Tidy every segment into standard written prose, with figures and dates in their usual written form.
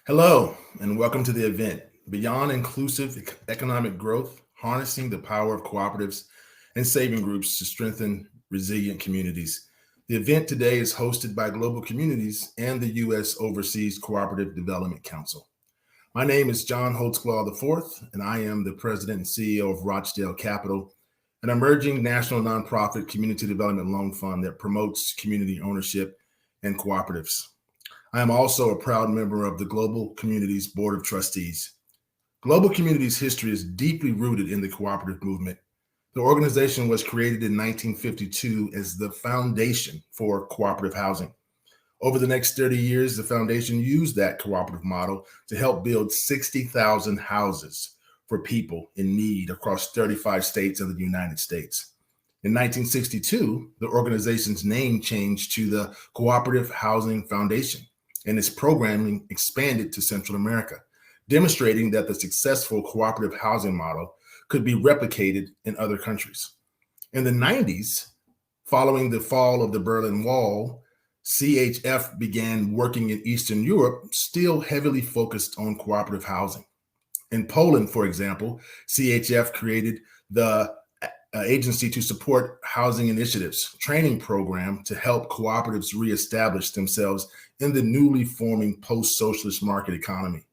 Hello, and welcome to the event, Beyond Inclusive Economic Growth, Harnessing the Power of Cooperatives and Saving Groups to Strengthen Resilient Communities. The event today is hosted by Global Communities and the U.S. Overseas Cooperative Development Council. My name is John Holtzclaw IV, and I am the President and CEO of Rochdale Capital, an emerging national nonprofit community development loan fund that promotes community ownership and cooperatives. I am also a proud member of the Global Communities Board of Trustees. Global Communities' history is deeply rooted in the cooperative movement. The organization was created in 1952 as the foundation for cooperative housing. Over the next 30 years, the foundation used that cooperative model to help build 60,000 houses for people in need across 35 states of the United States. In 1962, the organization's name changed to the Cooperative Housing Foundation, and its programming expanded to Central America, demonstrating that the successful cooperative housing model could be replicated in other countries. In the 90s, following the fall of the Berlin Wall, CHF began working in Eastern Europe, still heavily focused on cooperative housing. In Poland, for example, CHF created the Agency to Support Housing Initiatives training program to help cooperatives reestablish themselves in the newly forming post-socialist market economy.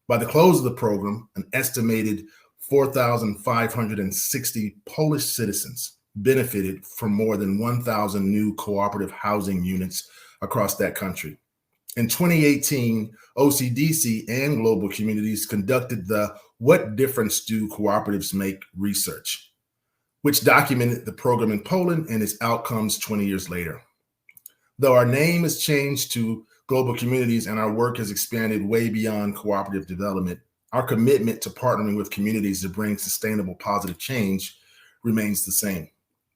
By the close of the program, an estimated 4,560 Polish citizens benefited from more than 1,000 new cooperative housing units across that country. In 2018, OCDC and Global Communities conducted the What Difference Do Cooperatives Make research, which documented the program in Poland and its outcomes 20 years later. Though our name has changed to Global Communities and our work has expanded way beyond cooperative development, our commitment to partnering with communities to bring sustainable positive change remains the same.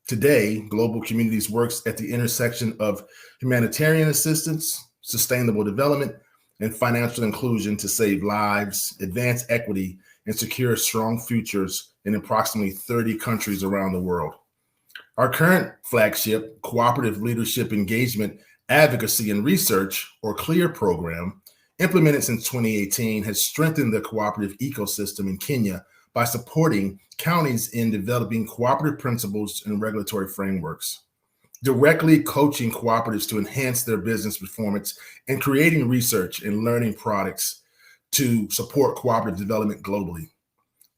Today, Global Communities works at the intersection of humanitarian assistance, sustainable development, and financial inclusion to save lives, advance equity, and secure strong futures in approximately 30 countries around the world. Our current flagship, Cooperative Leadership Engagement, Advocacy and Research, or CLEAR program, implemented since 2018, has strengthened the cooperative ecosystem in Kenya by supporting counties in developing cooperative principles and regulatory frameworks, directly coaching cooperatives to enhance their business performance, and creating research and learning products to support cooperative development globally.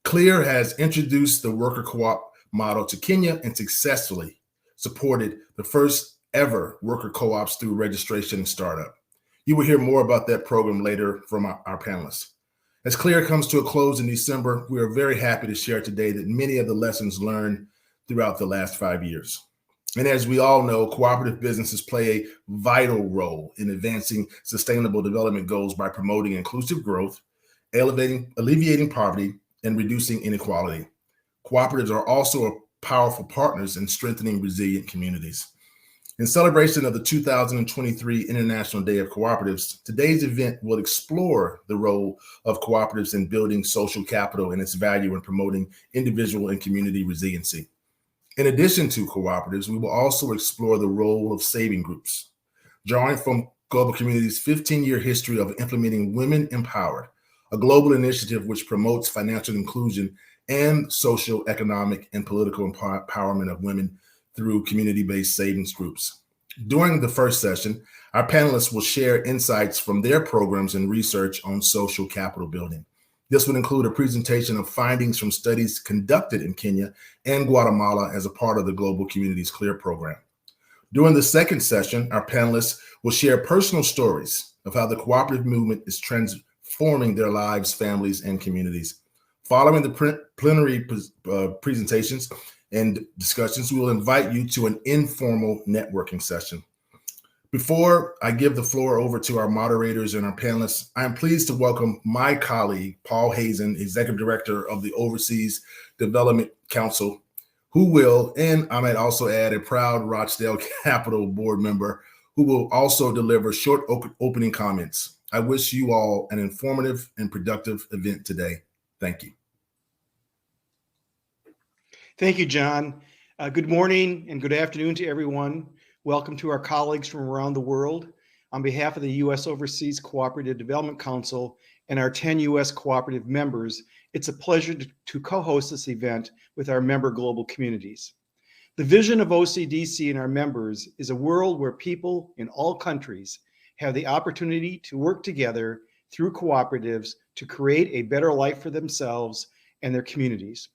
CLEAR has introduced the worker co-op model to Kenya and successfully supported the first ever worker co-ops through registration and startup. You will hear more about that program later from our panelists. As CLEAR comes to a close in December, we are very happy to share today that many of the lessons learned throughout the last 5 years. And as we all know, cooperative businesses play a vital role in advancing sustainable development goals by promoting inclusive growth, alleviating poverty, and reducing inequality. Cooperatives are also powerful partners in strengthening resilient communities. In celebration of the 2023 International Day of Cooperatives, today's event will explore the role of cooperatives in building social capital and its value in promoting individual and community resiliency. In addition to cooperatives, we will also explore the role of saving groups, drawing from Global Communities' 15-year history of implementing Women Empowered, a global initiative which promotes financial inclusion and social, economic, and political empowerment of women through community-based savings groups. During the first session, our panelists will share insights from their programs and research on social capital building. This would include a presentation of findings from studies conducted in Kenya and Guatemala as a part of the Global Communities CLEAR program. During the second session, our panelists will share personal stories of how the cooperative movement is transforming their lives, families, and communities. Following the plenary presentations and discussions, we will invite you to an informal networking session. Before I give the floor over to our moderators and our panelists, I am pleased to welcome my colleague, Paul Hazen, Executive Director of the Overseas Development Council, who will, and I might also add, a proud Rochdale Capital board member, who will also deliver short opening comments. I wish you all an informative and productive event today. Thank you. Thank you, John. Good morning and good afternoon to everyone. Welcome to our colleagues from around the world. On behalf of the U.S. Overseas Cooperative Development Council and our 10 U.S. cooperative members, it's a pleasure to co-host this event with our member global communities. The vision of OCDC and our members is a world where people in all countries have the opportunity to work together through cooperatives to create a better life for themselves and their communities.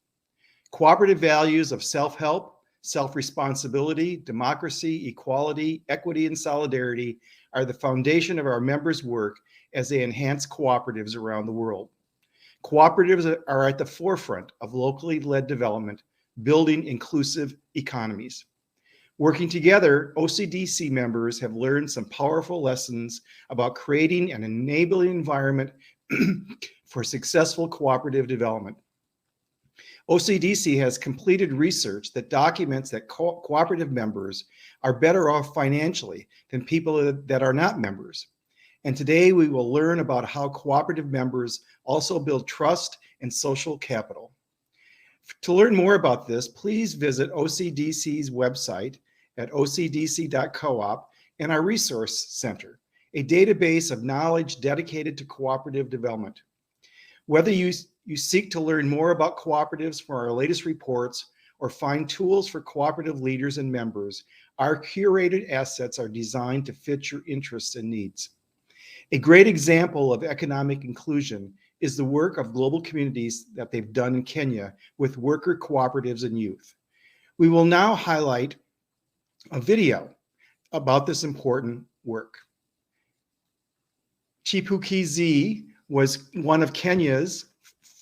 Cooperative values of self-help, self-responsibility, democracy, equality, equity, and solidarity are the foundation of our members' work as they enhance cooperatives around the world. Cooperatives are at the forefront of locally led development, building inclusive economies. Working together, OCDC members have learned some powerful lessons about creating an enabling environment for successful cooperative development. OCDC has completed research that documents that cooperative members are better off financially than people that are not members. And today we will learn about how cooperative members also build trust and social capital. To learn more about this, please visit OCDC's website at ocdc.coop and our Resource Center, a database of knowledge dedicated to cooperative development. Whether you seek to learn more about cooperatives from our latest reports or find tools for cooperative leaders and members, our curated assets are designed to fit your interests and needs. A great example of economic inclusion is the work of global communities that they've done in Kenya with worker cooperatives and youth. We will now highlight a video about this important work. Chipukizi was one of Kenya's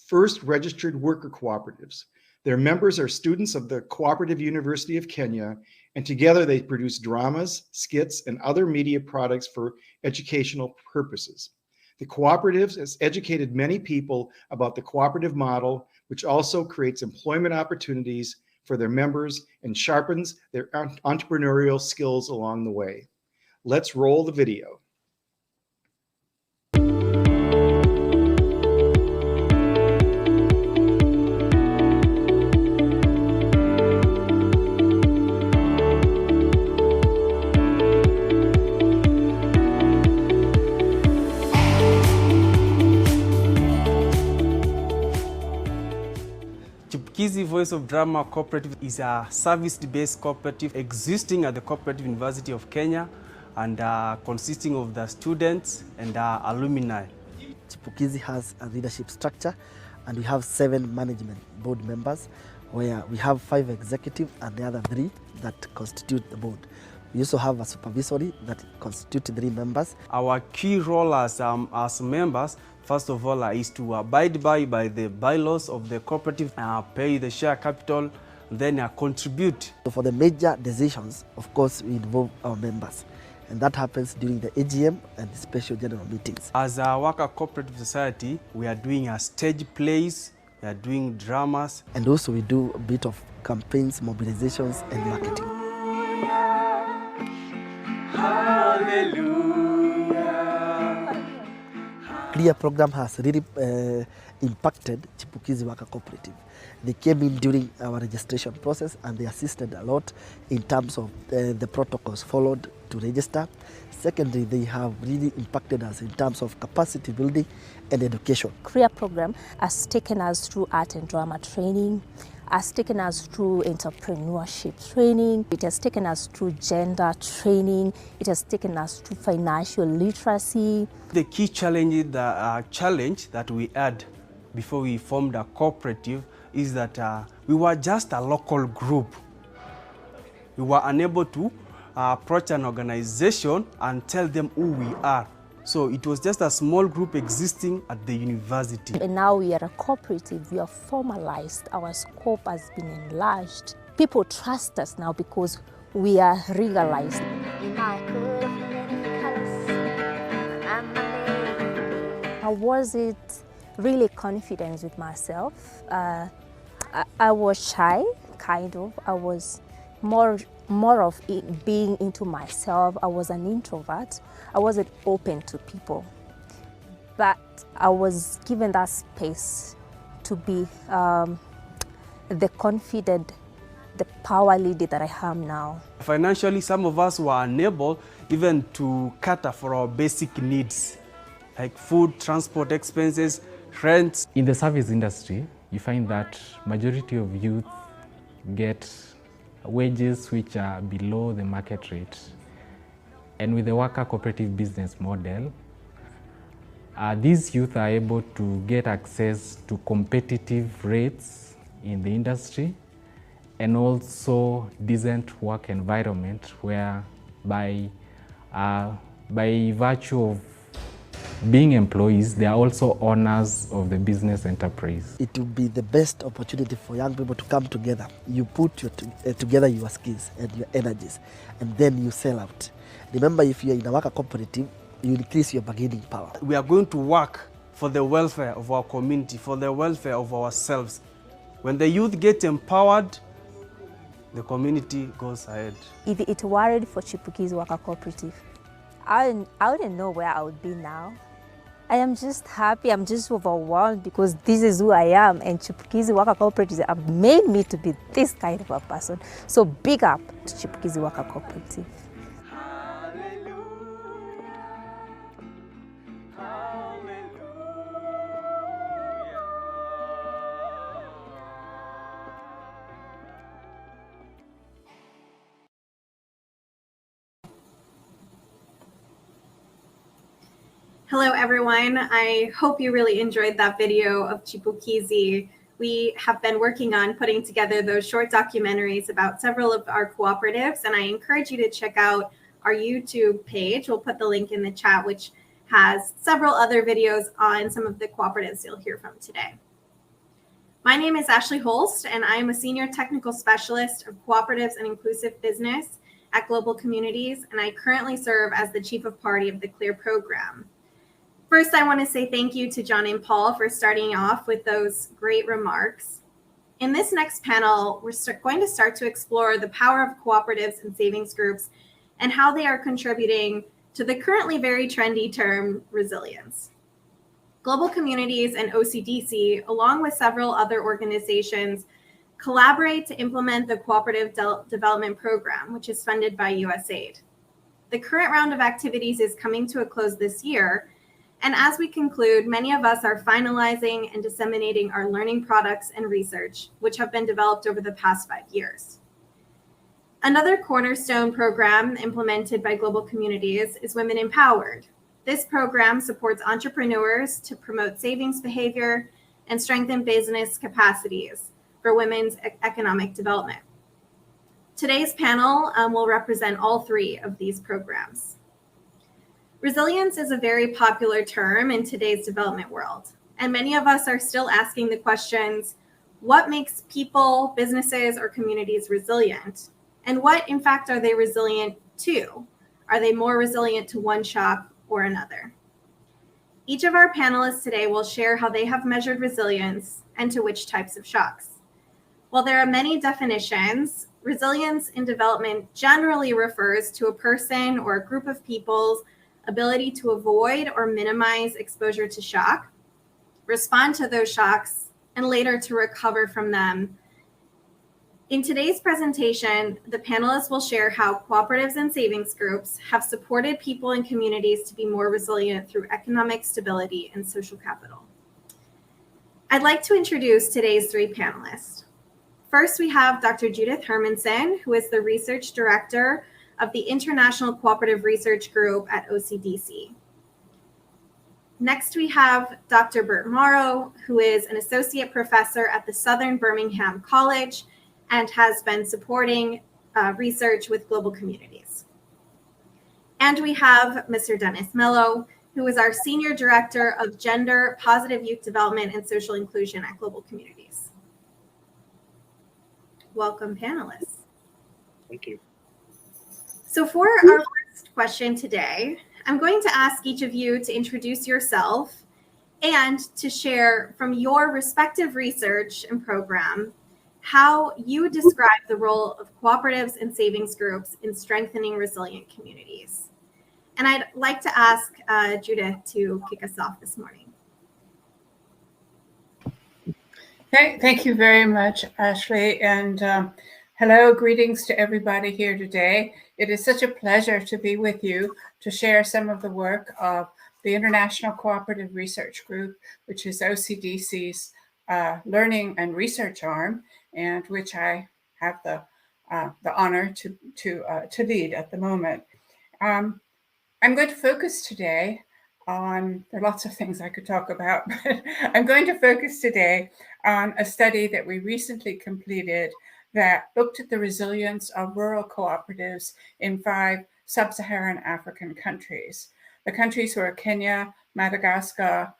first registered worker cooperatives. Their members are students of the Cooperative University of Kenya, and together they produce dramas, skits, and other media products for educational purposes. The cooperatives has educated many people about the cooperative model, which also creates employment opportunities for their members and sharpens their entrepreneurial skills along the way. Let's roll the video. Chipukizi Voice of Drama Cooperative is a service-based cooperative existing at the Cooperative University of Kenya and consisting of the students and alumni. Chipukizi has a leadership structure and we have 7 management board members where we have 5 executive and the other 3 that constitute the board. We also have a supervisory that constitutes 3 members. Our key role as members, first of all, is to abide by the bylaws of the cooperative, pay the share capital, then contribute. So for the major decisions, of course, we involve our members. And that happens during the AGM and the special general meetings. As a worker cooperative society, we are doing stage plays, we are doing dramas. And also we do a bit of campaigns, mobilizations, and marketing. Clear program has really impacted Chipukizi Worker Cooperative. They came in during our registration process and they assisted a lot in terms of the protocols followed to register. Secondly, they have really impacted us in terms of capacity building and education. Career program has taken us through art and drama training, has taken us through entrepreneurship training, it has taken us through gender training, it has taken us through financial literacy. The key challenge that we had before we formed a cooperative is that we were just a local group. We were unable to approach an organization and tell them who we are. So it was just a small group existing at the university. And now we are a cooperative, we are formalized, our scope has been enlarged. People trust us now because we are legalized. I wasn't really confident with myself. I was shy, kind of. I was more of being into myself. I was an introvert. I wasn't open to people. But I was given that space to be the confident the power leader that I am now. Financially, some of us were unable even to cater for our basic needs, like food, transport expenses, rent. In the service industry, you find that majority of youth get wages which are below the market rate. And with the worker cooperative business model, these youth are able to get access to competitive rates in the industry and also decent work environment where by virtue of being employees, they are also owners of the business enterprise. It will be the best opportunity for young people to come together. You put together your skills and your energies, and then you sell out. Remember, if you're in a worker cooperative, you increase your bargaining power. We are going to work for the welfare of our community, for the welfare of ourselves. When the youth get empowered, the community goes ahead. If it weren't for Chipukizi Worker Cooperative, I wouldn't know where I would be now. I am just happy, I'm just overwhelmed because this is who I am, and Chipukizi Worker Cooperative have made me to be this kind of a person. So big up to Chipukizi Worker Cooperative. Hello, everyone. I hope you really enjoyed that video of Chipukizi. We have been working on putting together those short documentaries about several of our cooperatives, and I encourage you to check out our YouTube page. We'll put the link in the chat, which has several other videos on some of the cooperatives you'll hear from today. My name is Ashley Holst, and I am a Senior Technical Specialist of Cooperatives and Inclusive Business at Global Communities, and I currently serve as the Chief of Party of the CLEAR program. First, I want to say thank you to John and Paul for starting off with those great remarks. In this next panel, we're going to start to explore the power of cooperatives and savings groups and how they are contributing to the currently very trendy term resilience. Global Communities and OCDC, along with several other organizations, collaborate to implement the Cooperative Development Program, which is funded by USAID. The current round of activities is coming to a close this year, and as we conclude, many of us are finalizing and disseminating our learning products and research, which have been developed over the past 5 years. Another cornerstone program implemented by Global Communities is Women Empowered. This program supports entrepreneurs to promote savings behavior and strengthen business capacities for women's economic development. Today's panel will represent all three of these programs. Resilience is a very popular term in today's development world, and many of us are still asking the questions, what makes people, businesses, or communities resilient? And what, in fact, are they resilient to? Are they more resilient to one shock or another? Each of our panelists today will share how they have measured resilience and to which types of shocks. While there are many definitions, resilience in development generally refers to a person or a group of people's ability to avoid or minimize exposure to shock, respond to those shocks, and later to recover from them. In today's presentation, the panelists will share how cooperatives and savings groups have supported people and communities to be more resilient through economic stability and social capital. I'd like to introduce today's three panelists. First, we have Dr. Judith Hermanson, who is the Research Director of the International Cooperative Research Group at OCDC. Next, we have Dr. Bert Morrow, who is an Associate Professor at the Southern Birmingham College and has been supporting research with Global Communities. And we have Mr. Dennis Mello, who is our Senior Director of Gender, Positive Youth Development, and Social Inclusion at Global Communities. Welcome, panelists. Thank you. So for our first question today, I'm going to ask each of you to introduce yourself and to share from your respective research and program how you describe the role of cooperatives and savings groups in strengthening resilient communities. And I'd like to ask Judith to kick us off this morning. Thank you very much, Ashley. And Hello, greetings to everybody here today. It is such a pleasure to be with you to share some of the work of the International Cooperative Research Group, which is OCDC's learning and research arm, and which I have the honor to lead at the moment. I'm going to focus today on, there are lots of things I could talk about, but I'm going to focus today on a study that we recently completed that looked at the resilience of rural cooperatives in 5 sub-Saharan African countries. The countries were Kenya, Madagascar,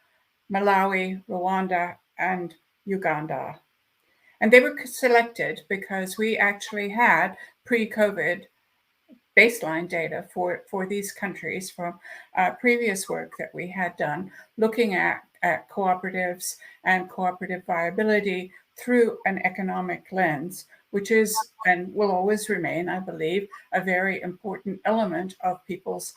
Malawi, Rwanda, and Uganda. And they were selected because we actually had pre-COVID baseline data for these countries from previous work that we had done looking at cooperatives and cooperative viability through an economic lens, which is and will always remain, I believe, a very important element of people's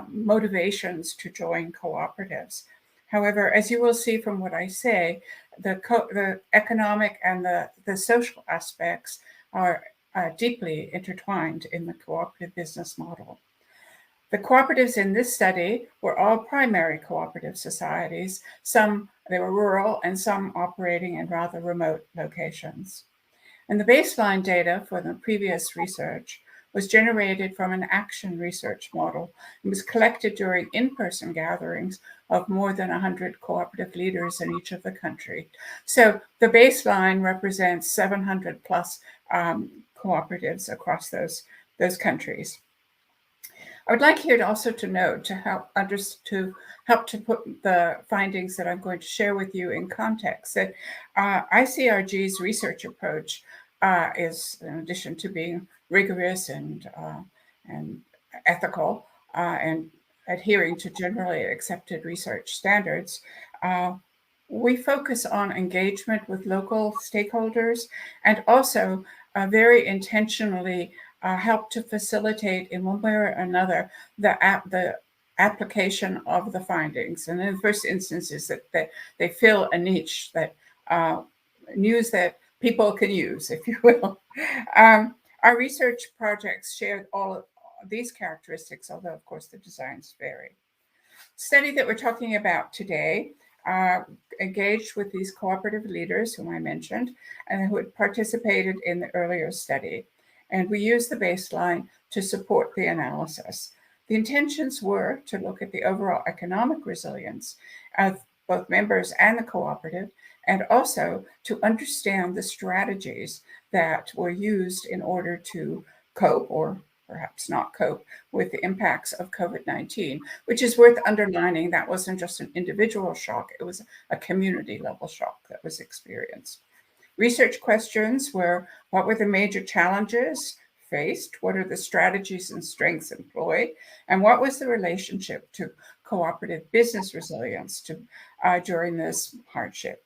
motivations to join cooperatives. However, as you will see from what I say, the economic and the social aspects are deeply intertwined in the cooperative business model. The cooperatives in this study were all primary cooperative societies. Some, they were rural and some operating in rather remote locations. And the baseline data for the previous research was generated from an action research model and was collected during in-person gatherings of more than 100 cooperative leaders in each of the country. So the baseline represents 700 plus cooperatives across those countries. I would like here also to note, to help to put the findings that I'm going to share with you in context, that ICRG's research approach is, in addition to being rigorous and ethical and adhering to generally accepted research standards, we focus on engagement with local stakeholders and also very intentionally help to facilitate in one way or another the application of the findings. And in the first instance is that they fill a niche, that news that people can use, if you will. Our research projects share all of these characteristics, although of course the designs vary. The study that we're talking about today engaged with these cooperative leaders whom I mentioned and who had participated in the earlier study. And we used the baseline to support the analysis. The intentions were to look at the overall economic resilience of both members and the cooperative, and also to understand the strategies that were used in order to cope, or perhaps not cope, with the impacts of COVID-19, which is worth underlining. That wasn't just an individual shock, it was a community level shock that was experienced. Research questions were, what were the major challenges faced? What are the strategies and strengths employed? And what was the relationship to cooperative business resilience during this hardship?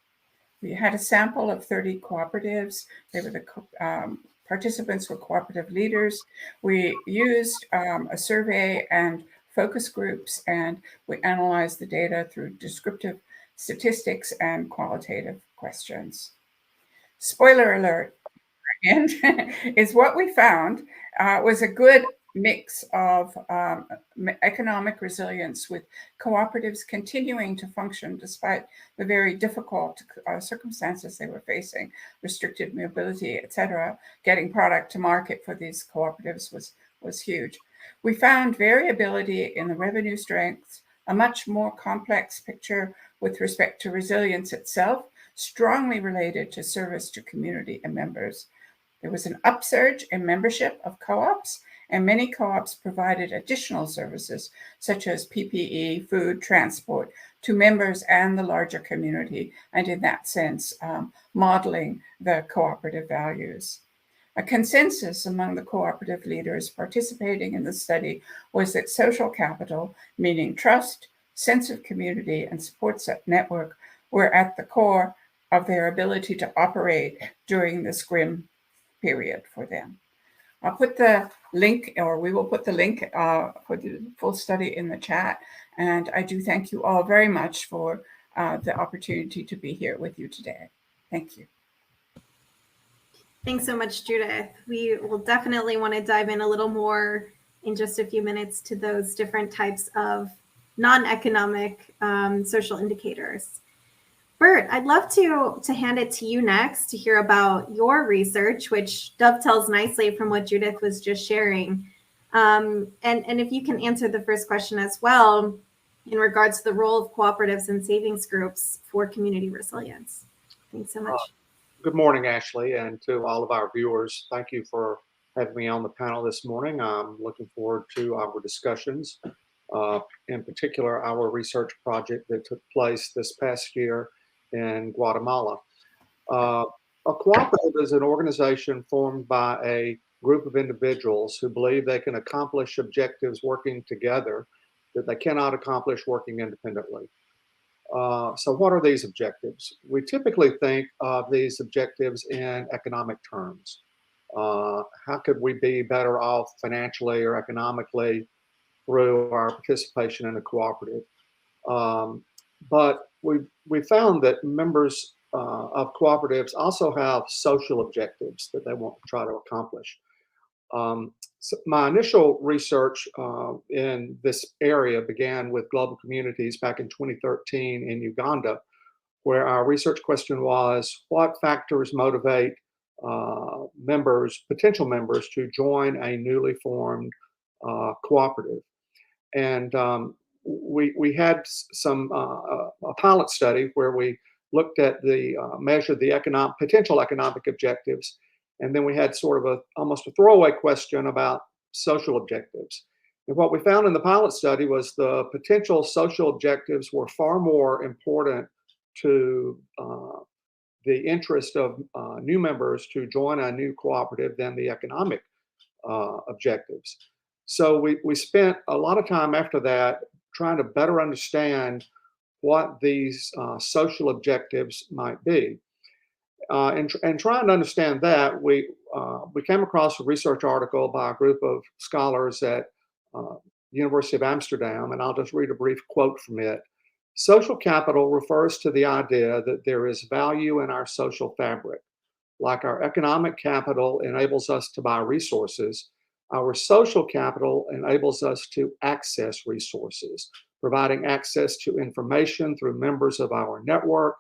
We had a sample of 30 cooperatives. They were the participants were cooperative leaders. We used a survey and focus groups, and we analyzed the data through descriptive statistics and qualitative questions. Spoiler alert, and is what we found was a good mix of economic resilience, with cooperatives continuing to function despite the very difficult circumstances they were facing, restricted mobility, etc. Getting product to market for these cooperatives was huge. We found variability in the revenue strengths, a much more complex picture with respect to resilience itself, strongly related to service to community and members. There was an upsurge in membership of co-ops, and many co-ops provided additional services such as PPE, food, transport to members and the larger community, and in that sense, modeling the cooperative values. A consensus among the cooperative leaders participating in the study was that social capital, meaning trust, sense of community, and support network, were at the core of their ability to operate during this grim period for them. I'll put the link, or we will put the link for the full study in the chat. And I do thank you all very much for the opportunity to be here with you today. Thank you. Thanks so much, Judith. We will definitely want to dive in a little more in just a few minutes to those different types of non-economic social indicators. Bert, I'd love to hand it to you next to hear about your research, which dovetails nicely from what Judith was just sharing. And if you can answer the first question as well, in regards to the role of cooperatives and savings groups for community resilience. Thanks so much. Good morning, Ashley, and to all of our viewers. Thank you for having me on the panel this morning. I'm looking forward to our discussions, in particular, our research project that took place this past year in Guatemala. A cooperative is an organization formed by a group of individuals who believe they can accomplish objectives working together that they cannot accomplish working independently. So what are these objectives? We typically think of these objectives in economic terms. How could we be better off financially or economically through our participation in a cooperative? But we found that members of cooperatives also have social objectives that they want to try to accomplish. So my initial research in this area began with Global Communities back in 2013 in Uganda, where our research question was, what factors motivate potential members to join a newly formed cooperative? And we had a pilot study where we looked at measured the potential economic objectives. And then we had sort of almost a throwaway question about social objectives. And what we found in the pilot study was the potential social objectives were far more important to the interest of new members to join a new cooperative than the economic objectives. So we spent a lot of time after that trying to better understand what these social objectives might be. And trying to understand that, we came across a research article by a group of scholars at University of Amsterdam, and I'll just read a brief quote from it. Social capital refers to the idea that there is value in our social fabric. Like our economic capital enables us to buy resources, our social capital enables us to access resources, providing access to information through members of our network,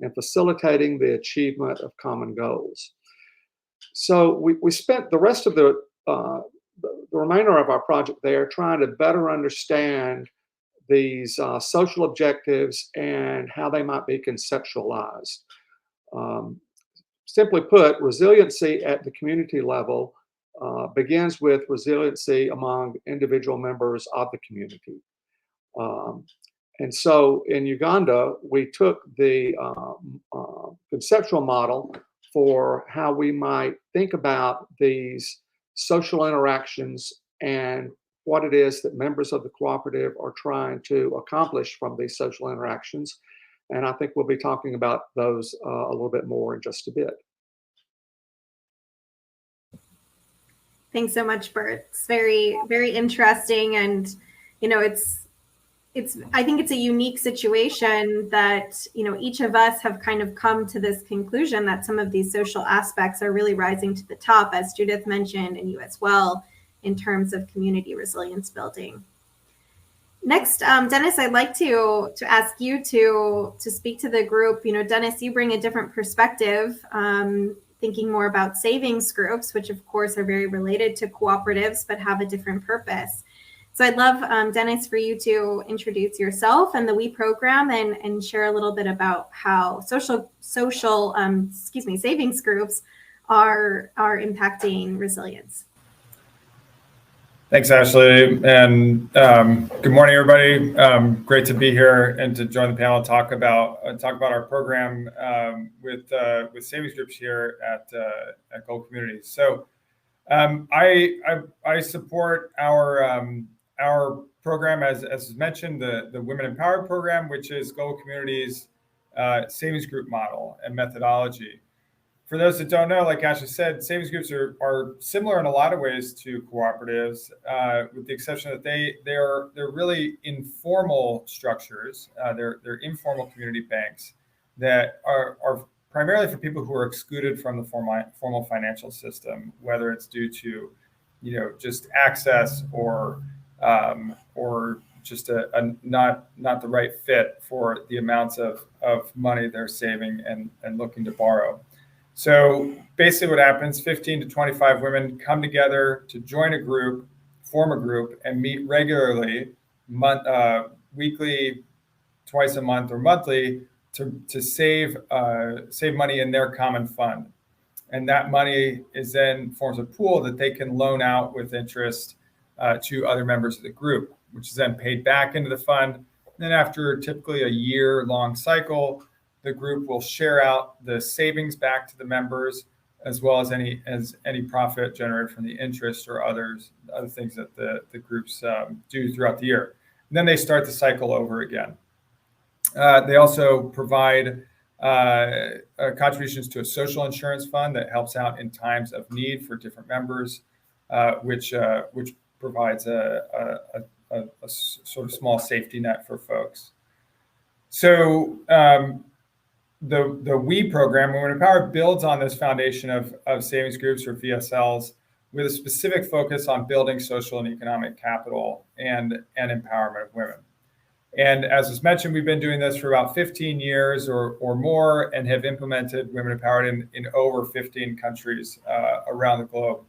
and facilitating the achievement of common goals. So we spent the rest of the remainder of our project there trying to better understand these social objectives and how they might be conceptualized. Simply put, resiliency at the community level begins with resiliency among individual members of the community. And so in Uganda, we took the conceptual model for how we might think about these social interactions and what it is that members of the cooperative are trying to accomplish from these social interactions. And I think we'll be talking about those a little bit more in just a bit. Thanks so much, Bert. It's very, very interesting. And, you know, I think it's a unique situation that, you know, each of us have kind of come to this conclusion that some of these social aspects are really rising to the top, as Judith mentioned, and you as well, in terms of community resilience building. Next, Dennis, I'd like to ask you to speak to the group. You know, Dennis, you bring a different perspective, thinking more about savings groups, which of course are very related to cooperatives, but have a different purpose. So I'd love, Dennis, for you to introduce yourself and the WE program and share a little bit about how savings groups are impacting resilience. Thanks, Ashley, and good morning, everybody. Great to be here and to join the panel and talk about our program with savings groups here at Global Communities. So I support our program, as mentioned, the Women Empowered program, which is Global Communities' savings group model and methodology. For those that don't know, like Ashley said, savings groups are similar in a lot of ways to cooperatives, with the exception that they're really informal structures. They're informal community banks that are primarily for people who are excluded from the formal financial system, whether it's due to, just access or just a not the right fit for the amounts of money they're saving and looking to borrow. So basically what happens, 15 to 25 women come together to join a group, form a group, and meet regularly, weekly, twice a month, or monthly, to save money in their common fund. And that money is then forms a pool that they can loan out with interest to other members of the group, which is then paid back into the fund. And then after typically a year-long cycle, the group will share out the savings back to the members, as well as any profit generated from the interest or other things that the groups do throughout the year. And then they start the cycle over again. They also provide contributions to a social insurance fund that helps out in times of need for different members, which provides a sort of small safety net for folks. So the WE program, Women Empowered, builds on this foundation of savings groups, or VSLs, with a specific focus on building social and economic capital and empowerment of women. And as was mentioned, we've been doing this for about 15 years or more, and have implemented Women Empowered in over 15 countries around the globe.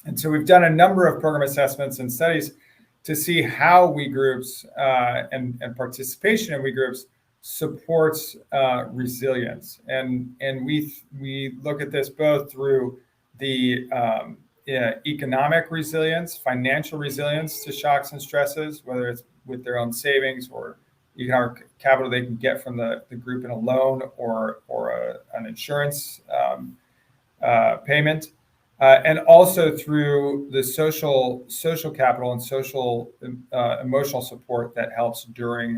And so we've done a number of program assessments and studies to see how WE groups and participation in WE groups supports resilience. And we look at this both through the economic resilience, financial resilience to shocks and stresses, whether it's with their own savings or economic capital they can get from the group in a loan or an insurance payment, and also through the social capital and social emotional support that helps during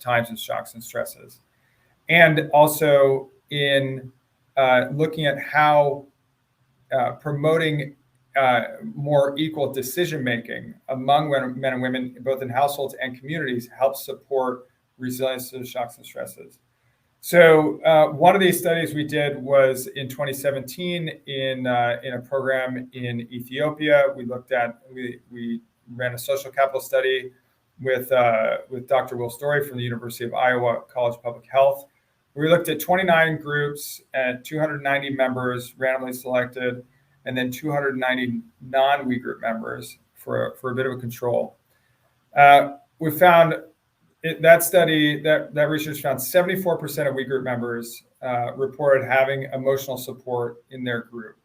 times of shocks and stresses. And also in looking at how promoting more equal decision-making among men and women, both in households and communities, helps support resilience to shocks and stresses. So one of these studies we did was in 2017 in a program in Ethiopia. We ran a social capital study with Dr. Will Story from the University of Iowa College of Public Health. We looked at 29 groups and 290 members randomly selected, and then 290 non-WE group members for a bit of a control. We found that study, that research found 74% of WE group members reported having emotional support in their group.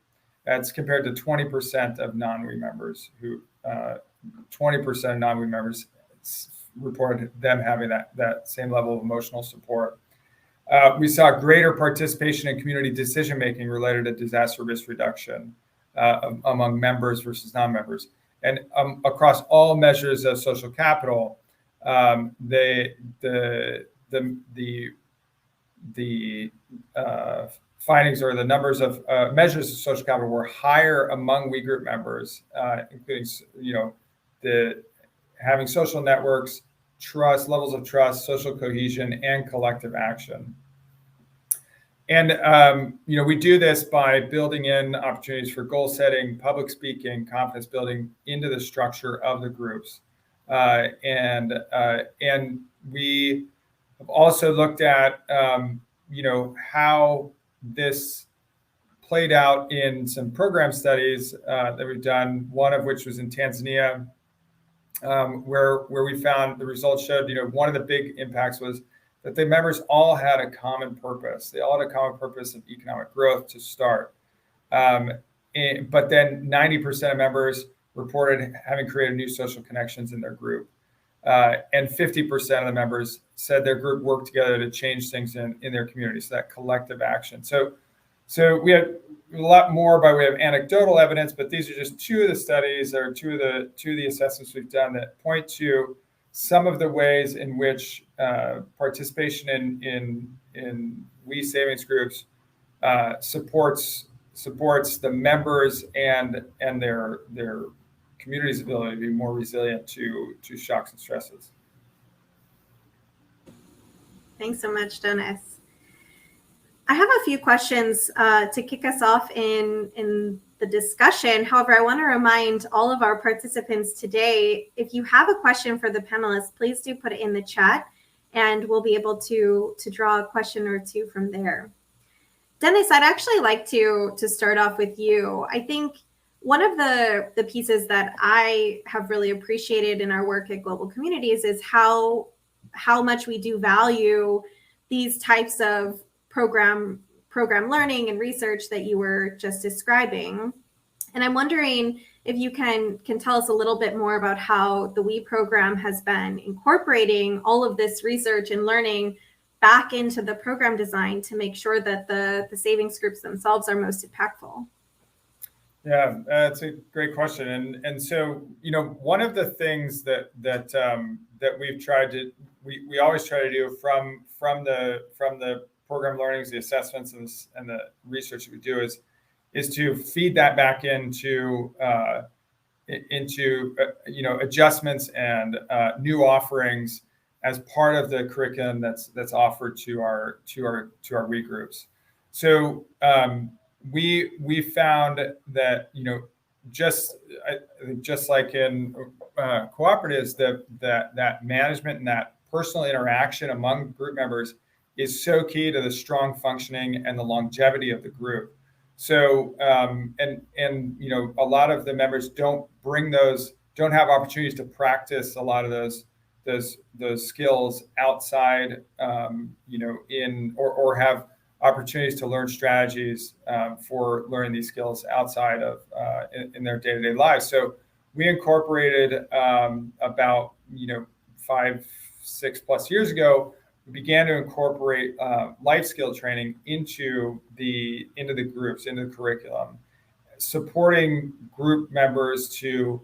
That's compared to 20% of non-WE members, who 20% of non-WE members reported them having that same level of emotional support. We saw greater participation in community decision-making related to disaster risk reduction among members versus non-members. And across all measures of social capital, the findings or the numbers of measures of social capital were higher among WE group members, including the having social networks, trust, levels of trust, social cohesion, and collective action. And we do this by building in opportunities for goal setting, public speaking, confidence building into the structure of the groups. And we have also looked at how this played out in some program studies that we've done. One of which was in Tanzania, where we found the results showed one of the big impacts was that the members all had a common purpose. They all had a common purpose of economic growth to start. But then 90% of members reported having created new social connections in their group. And 50% of the members said their group worked together to change things in their community, so that collective action. So we have a lot more by way of anecdotal evidence, but these are just two of the studies or two of the assessments we've done that point to some of the ways in which participation in WE savings groups supports the members and their community's ability to be more resilient to shocks and stresses. Thanks so much, Dennis. I have a few questions to kick us off in the discussion. However, I want to remind all of our participants today, if you have a question for the panelists, please do put it in the chat and we'll be able to draw a question or two from there. Dennis, I'd actually like to start off with you. I think one of the pieces that I have really appreciated in our work at Global Communities is how much we do value these types of program learning and research that you were just describing. And I'm wondering if you can tell us a little bit more about how the WE program has been incorporating all of this research and learning back into the program design to make sure that the savings groups themselves are most impactful. Yeah, that's a great question. And so, one of the things that we've tried to, we always try to do from the program learnings, the assessments, and the research that we do is to feed that back into adjustments and new offerings as part of the curriculum that's offered to our WE groups. So we found that just like in cooperatives, that management and that personal interaction among group members is so key to the strong functioning and the longevity of the group. So a lot of the members don't have opportunities to practice a lot of those skills outside, or have opportunities to learn strategies for learning these skills outside of in their day-to-day lives. So we incorporated about 5-6+ years ago, we began to incorporate life skill training into the groups, into the curriculum, supporting group members to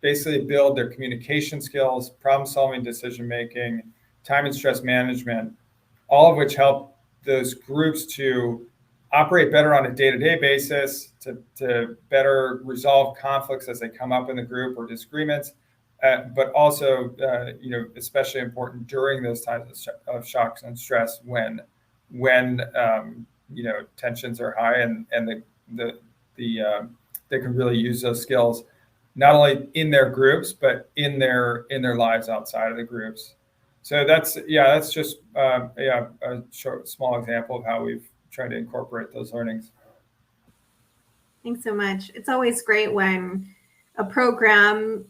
basically build their communication skills, problem-solving, decision-making, time and stress management, all of which help those groups to operate better on a day-to-day basis, to better resolve conflicts as they come up in the group or disagreements, but also, especially important during those times of shocks and stress when tensions are high and they can really use those skills not only in their groups but in their lives outside of the groups. So that's just a small example of how we've tried to incorporate those learnings. Thanks so much. It's always great when a program,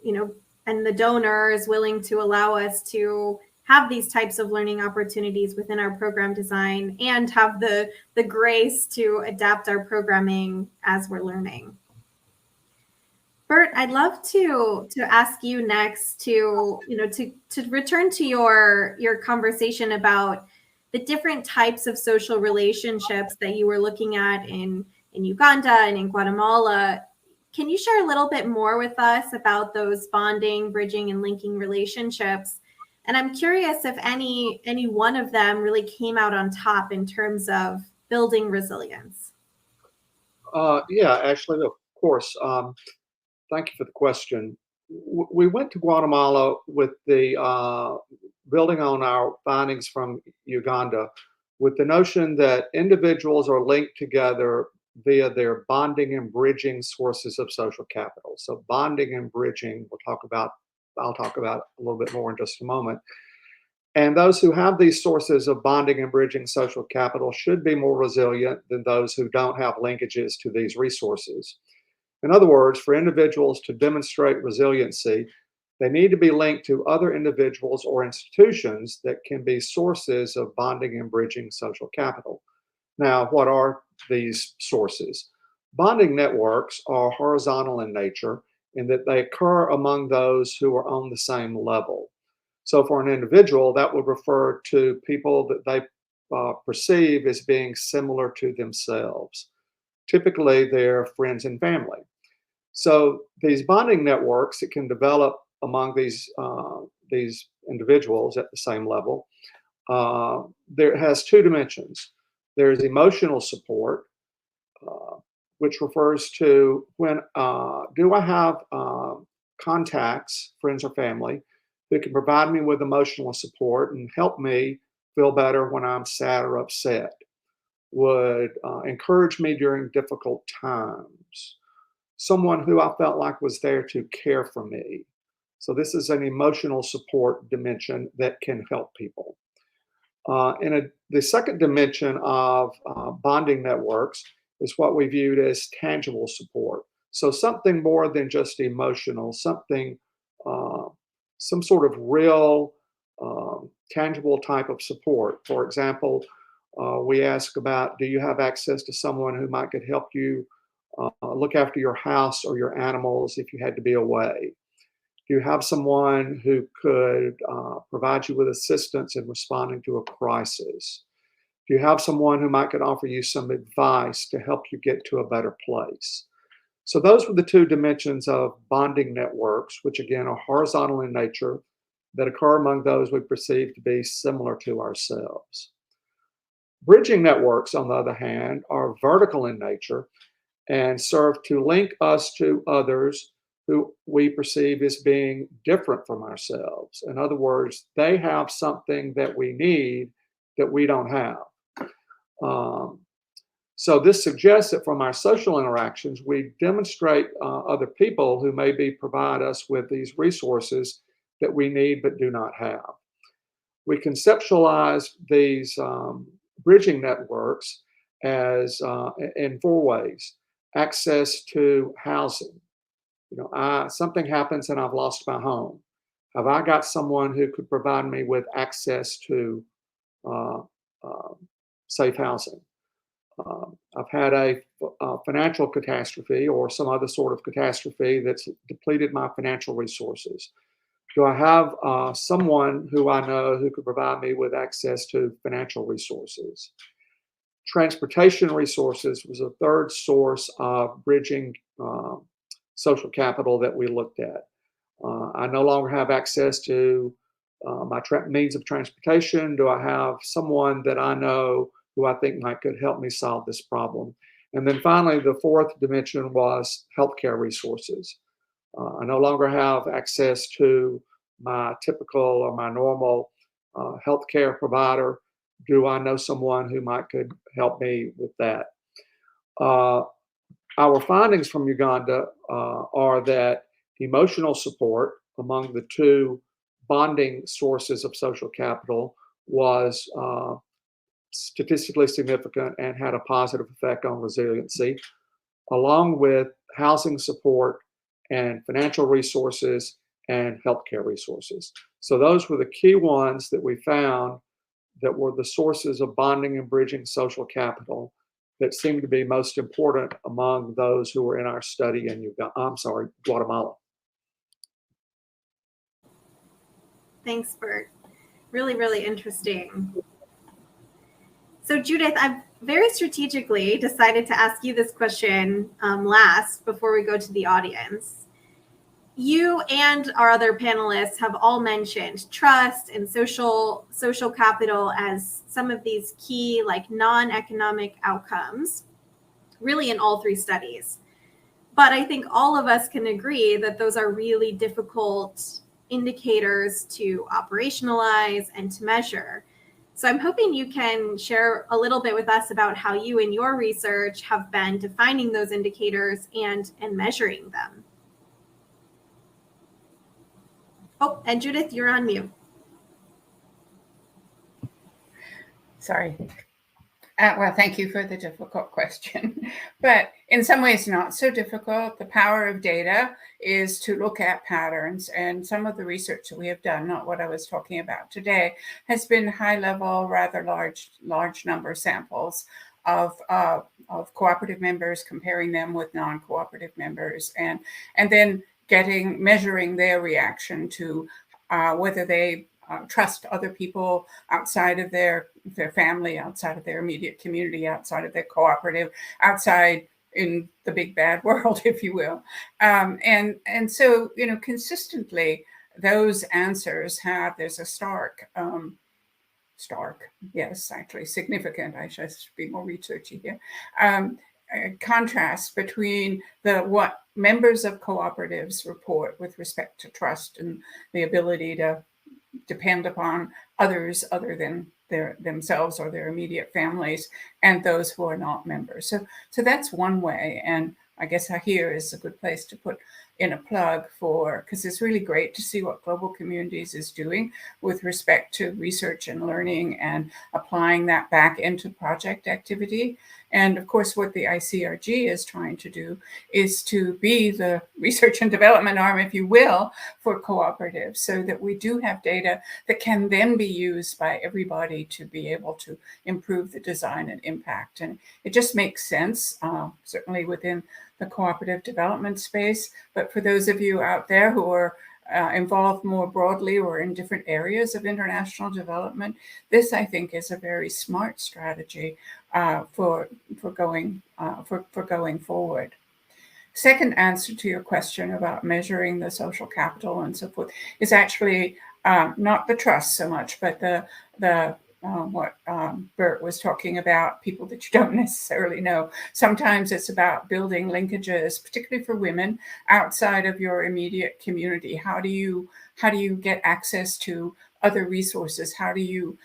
and the donor is willing to allow us to have these types of learning opportunities within our program design and have the grace to adapt our programming as we're learning. Bert, I'd love to ask you next to return to your conversation about the different types of social relationships that you were looking at in Uganda and in Guatemala. Can you share a little bit more with us about those bonding, bridging, and linking relationships? And I'm curious if any one of them really came out on top in terms of building resilience. Yeah, actually, of course. Thank you for the question. We went to Guatemala with the building on our findings from Uganda with the notion that individuals are linked together via their bonding and bridging sources of social capital. So bonding and bridging, I'll talk about a little bit more in just a moment. And those who have these sources of bonding and bridging social capital should be more resilient than those who don't have linkages to these resources. In other words, for individuals to demonstrate resiliency, they need to be linked to other individuals or institutions that can be sources of bonding and bridging social capital. Now, what are these sources? Bonding networks are horizontal in nature in that they occur among those who are on the same level. So for an individual, that would refer to people that they perceive as being similar to themselves. Typically, they're friends and family. So these bonding networks that can develop among these individuals at the same level, there has two dimensions. There's emotional support, which refers to when do I have contacts, friends or family, that can provide me with emotional support and help me feel better when I'm sad or upset, would encourage me during difficult times, someone who I felt like was there to care for me. So this is an emotional support dimension that can help people. The second dimension of bonding networks is what we viewed as tangible support. So something more than just emotional, something, some sort of real, tangible type of support. For example, we ask about, do you have access to someone who might could help you look after your house or your animals if you had to be away? Do you have someone who could provide you with assistance in responding to a crisis? Do you have someone who might could offer you some advice to help you get to a better place? So those were the two dimensions of bonding networks, which again are horizontal in nature, that occur among those we perceive to be similar to ourselves. Bridging networks, on the other hand, are vertical in nature and serve to link us to others who we perceive as being different from ourselves. In other words, they have something that we need that we don't have. So this suggests that from our social interactions, we demonstrate other people who maybe provide us with these resources that we need but do not have. We conceptualize these bridging networks as in four ways. Access to housing. Something happens and I've lost my home. Have I got someone who could provide me with access to safe housing? I've had a financial catastrophe or some other sort of catastrophe that's depleted my financial resources. Do I have someone who I know who could provide me with access to financial resources? Transportation resources was a third source of bridging social capital that we looked at. I no longer have access to my means of transportation. Do I have someone that I know who I think could help me solve this problem? And then finally, the fourth dimension was healthcare resources. I no longer have access to my typical or my normal healthcare provider. Do I know someone who could help me with that? Our findings from Uganda are that emotional support among the two bonding sources of social capital was statistically significant and had a positive effect on resiliency, along with housing support and financial resources and healthcare resources. So those were the key ones that we found that were the sources of bonding and bridging social capital that seemed to be most important among those who were in our study in Guatemala. Thanks, Bert. Really, really interesting. So Judith, I've very strategically decided to ask you this question last before we go to the audience. You and our other panelists have all mentioned trust and social capital as some of these key, like, non-economic outcomes, really in all three studies. But I think all of us can agree that those are really difficult indicators to operationalize and to measure. So I'm hoping you can share a little bit with us about how you in your research have been defining those indicators and measuring them. Oh, and Judith, you're on mute. Sorry. Well, thank you for the difficult question, but in some ways not so difficult. The power of data is to look at patterns, and some of the research that we have done, not what I was talking about today, has been high level, rather large number samples of cooperative members, comparing them with non-cooperative members, and then measuring their reaction to whether they trust other people outside of their family, outside of their immediate community, outside of their cooperative, outside in the big bad world, if you will. And so, consistently, those answers there's a significant, I should be more researchy here, contrast between what members of cooperatives report with respect to trust and the ability to depend upon others other than themselves or their immediate families, and those who are not members. So that's one way, and I guess here is a good place to put in a plug for, because it's really great to see what Global Communities is doing with respect to research and learning and applying that back into project activity. And of course, what the ICRG is trying to do is to be the research and development arm, if you will, for cooperatives, so that we do have data that can then be used by everybody to be able to improve the design and impact. And it just makes sense, certainly within the cooperative development space. But for those of you out there who are involved more broadly or in different areas of international development, this, I think, is a very smart strategy for going forward. Second answer to your question about measuring the social capital and so forth is actually not the trust so much, but what Bert was talking about, people that you don't necessarily know. Sometimes it's about building linkages, particularly for women, outside of your immediate community. How do you get access to other resources? How do you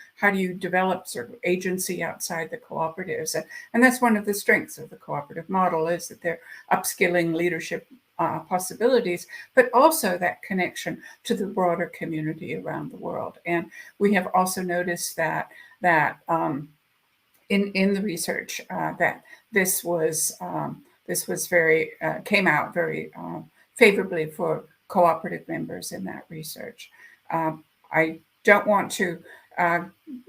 develop sort of agency outside the cooperatives? And that's one of the strengths of the cooperative model, is that they're upskilling leadership possibilities, but also that connection to the broader community around the world. And we have also noticed that in the research that this was very came out very favorably for cooperative members in that research. I don't want to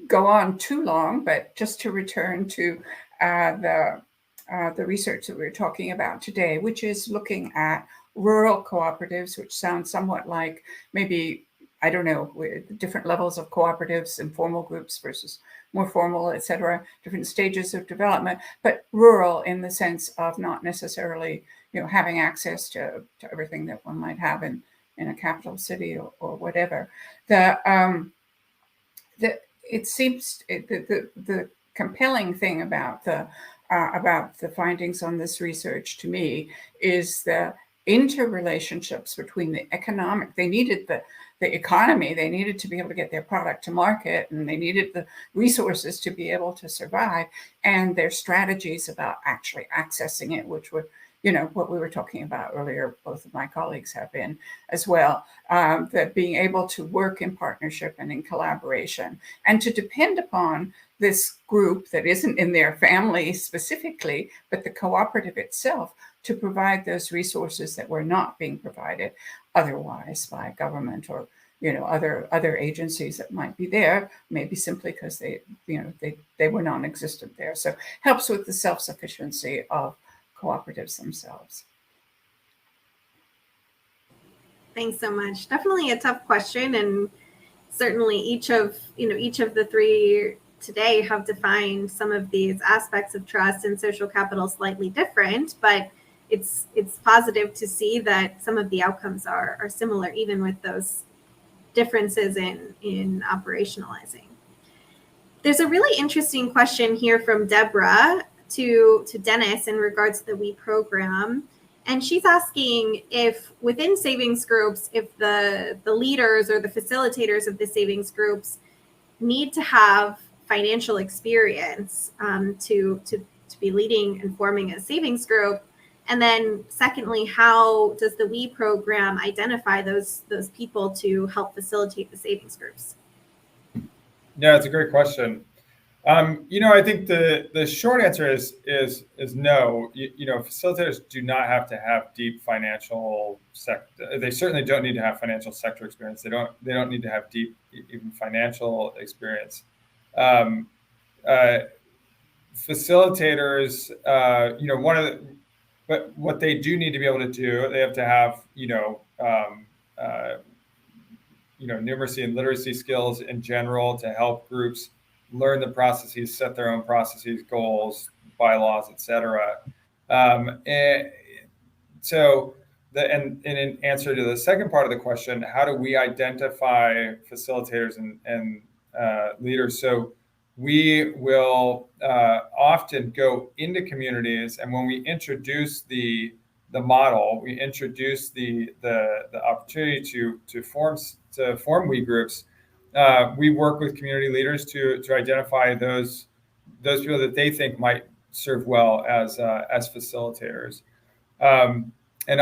go on too long, but just to return to the research that we're talking about today, which is looking at rural cooperatives, which sounds somewhat like maybe, I don't know, different levels of cooperatives, informal groups versus more formal, et cetera, different stages of development, but rural in the sense of not necessarily, having access to everything that one might have in a capital city or whatever. It seems the compelling thing about the findings on this research to me is the interrelationships between the economic. They needed the economy, they needed to be able to get their product to market, and they needed the resources to be able to survive, and their strategies about actually accessing it, which were, what we were talking about earlier, both of my colleagues have been as well, that being able to work in partnership and in collaboration, and to depend upon this group that isn't in their family specifically, but the cooperative itself, to provide those resources that were not being provided otherwise by government or other agencies that might be there, maybe simply because they were non-existent there. So helps with the self-sufficiency of cooperatives themselves. Thanks so much. Definitely a tough question, and certainly each of the three today have defined some of these aspects of trust and social capital slightly different, but it's positive to see that some of the outcomes are similar, even with those differences in operationalizing. There's a really interesting question here from Deborah to Dennis in regards to the WE program. And she's asking if within savings groups, if the leaders or the facilitators of the savings groups need to have financial experience to be leading and forming a savings group. And then secondly, how does the WE program identify those people to help facilitate the savings groups? Yeah, it's a great question. I think the short answer is no. Facilitators do not have to have deep financial sector. They certainly don't need to have financial sector experience. They don't need to have deep even financial experience. Facilitators, but what they do need to be able to do, they have to have numeracy and literacy skills in general to help groups learn the processes, set their own processes, goals, bylaws, etc. So in answer to the second part of the question, how do we identify facilitators and leaders? So we will often go into communities, and when we introduce the model, we introduce the opportunity to form WE groups. we work with community leaders to identify those people that they think might serve well as facilitators. And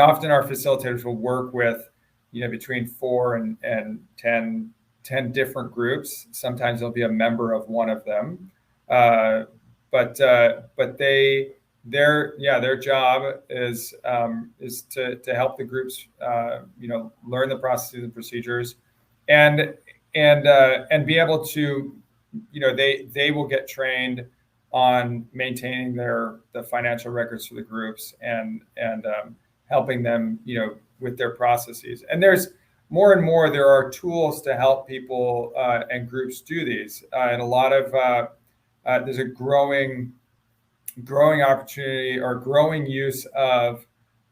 often our facilitators will work with, between 4 and 10 different groups. Sometimes they'll be a member of one of them. But their job is to help the groups, learn the processes and procedures, and be able to, they will get trained on maintaining the financial records for the groups and helping them, with their processes. And there's more and more, there are tools to help people and groups do these. And a lot of, there's a growing opportunity or growing use of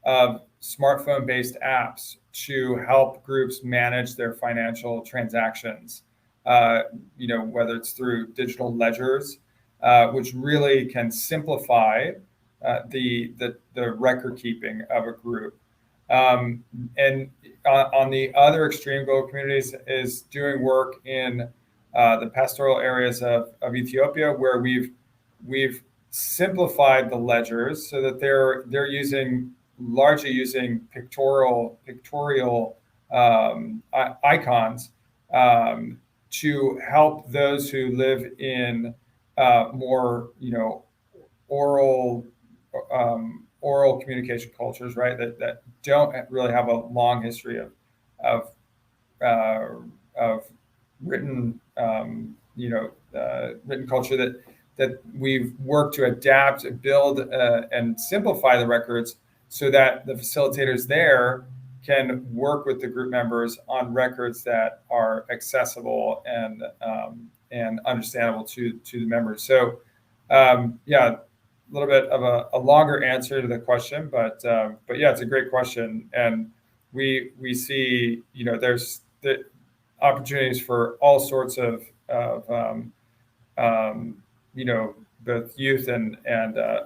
smartphone-based apps to help groups manage their financial transactions, whether it's through digital ledgers, which really can simplify the record keeping of a group. And on the other extreme, Global Communities is doing work in the pastoral areas of Ethiopia, where we've simplified the ledgers so that they're largely using pictorial icons to help those who live in more oral communication cultures, right? That don't really have a long history of written written culture, that we've worked to adapt, build, and simplify the records so that the facilitators there can work with the group members on records that are accessible and understandable to the members. So, a little bit of a longer answer to the question, but yeah, it's a great question, and we see there's the opportunities for all sorts of both youth and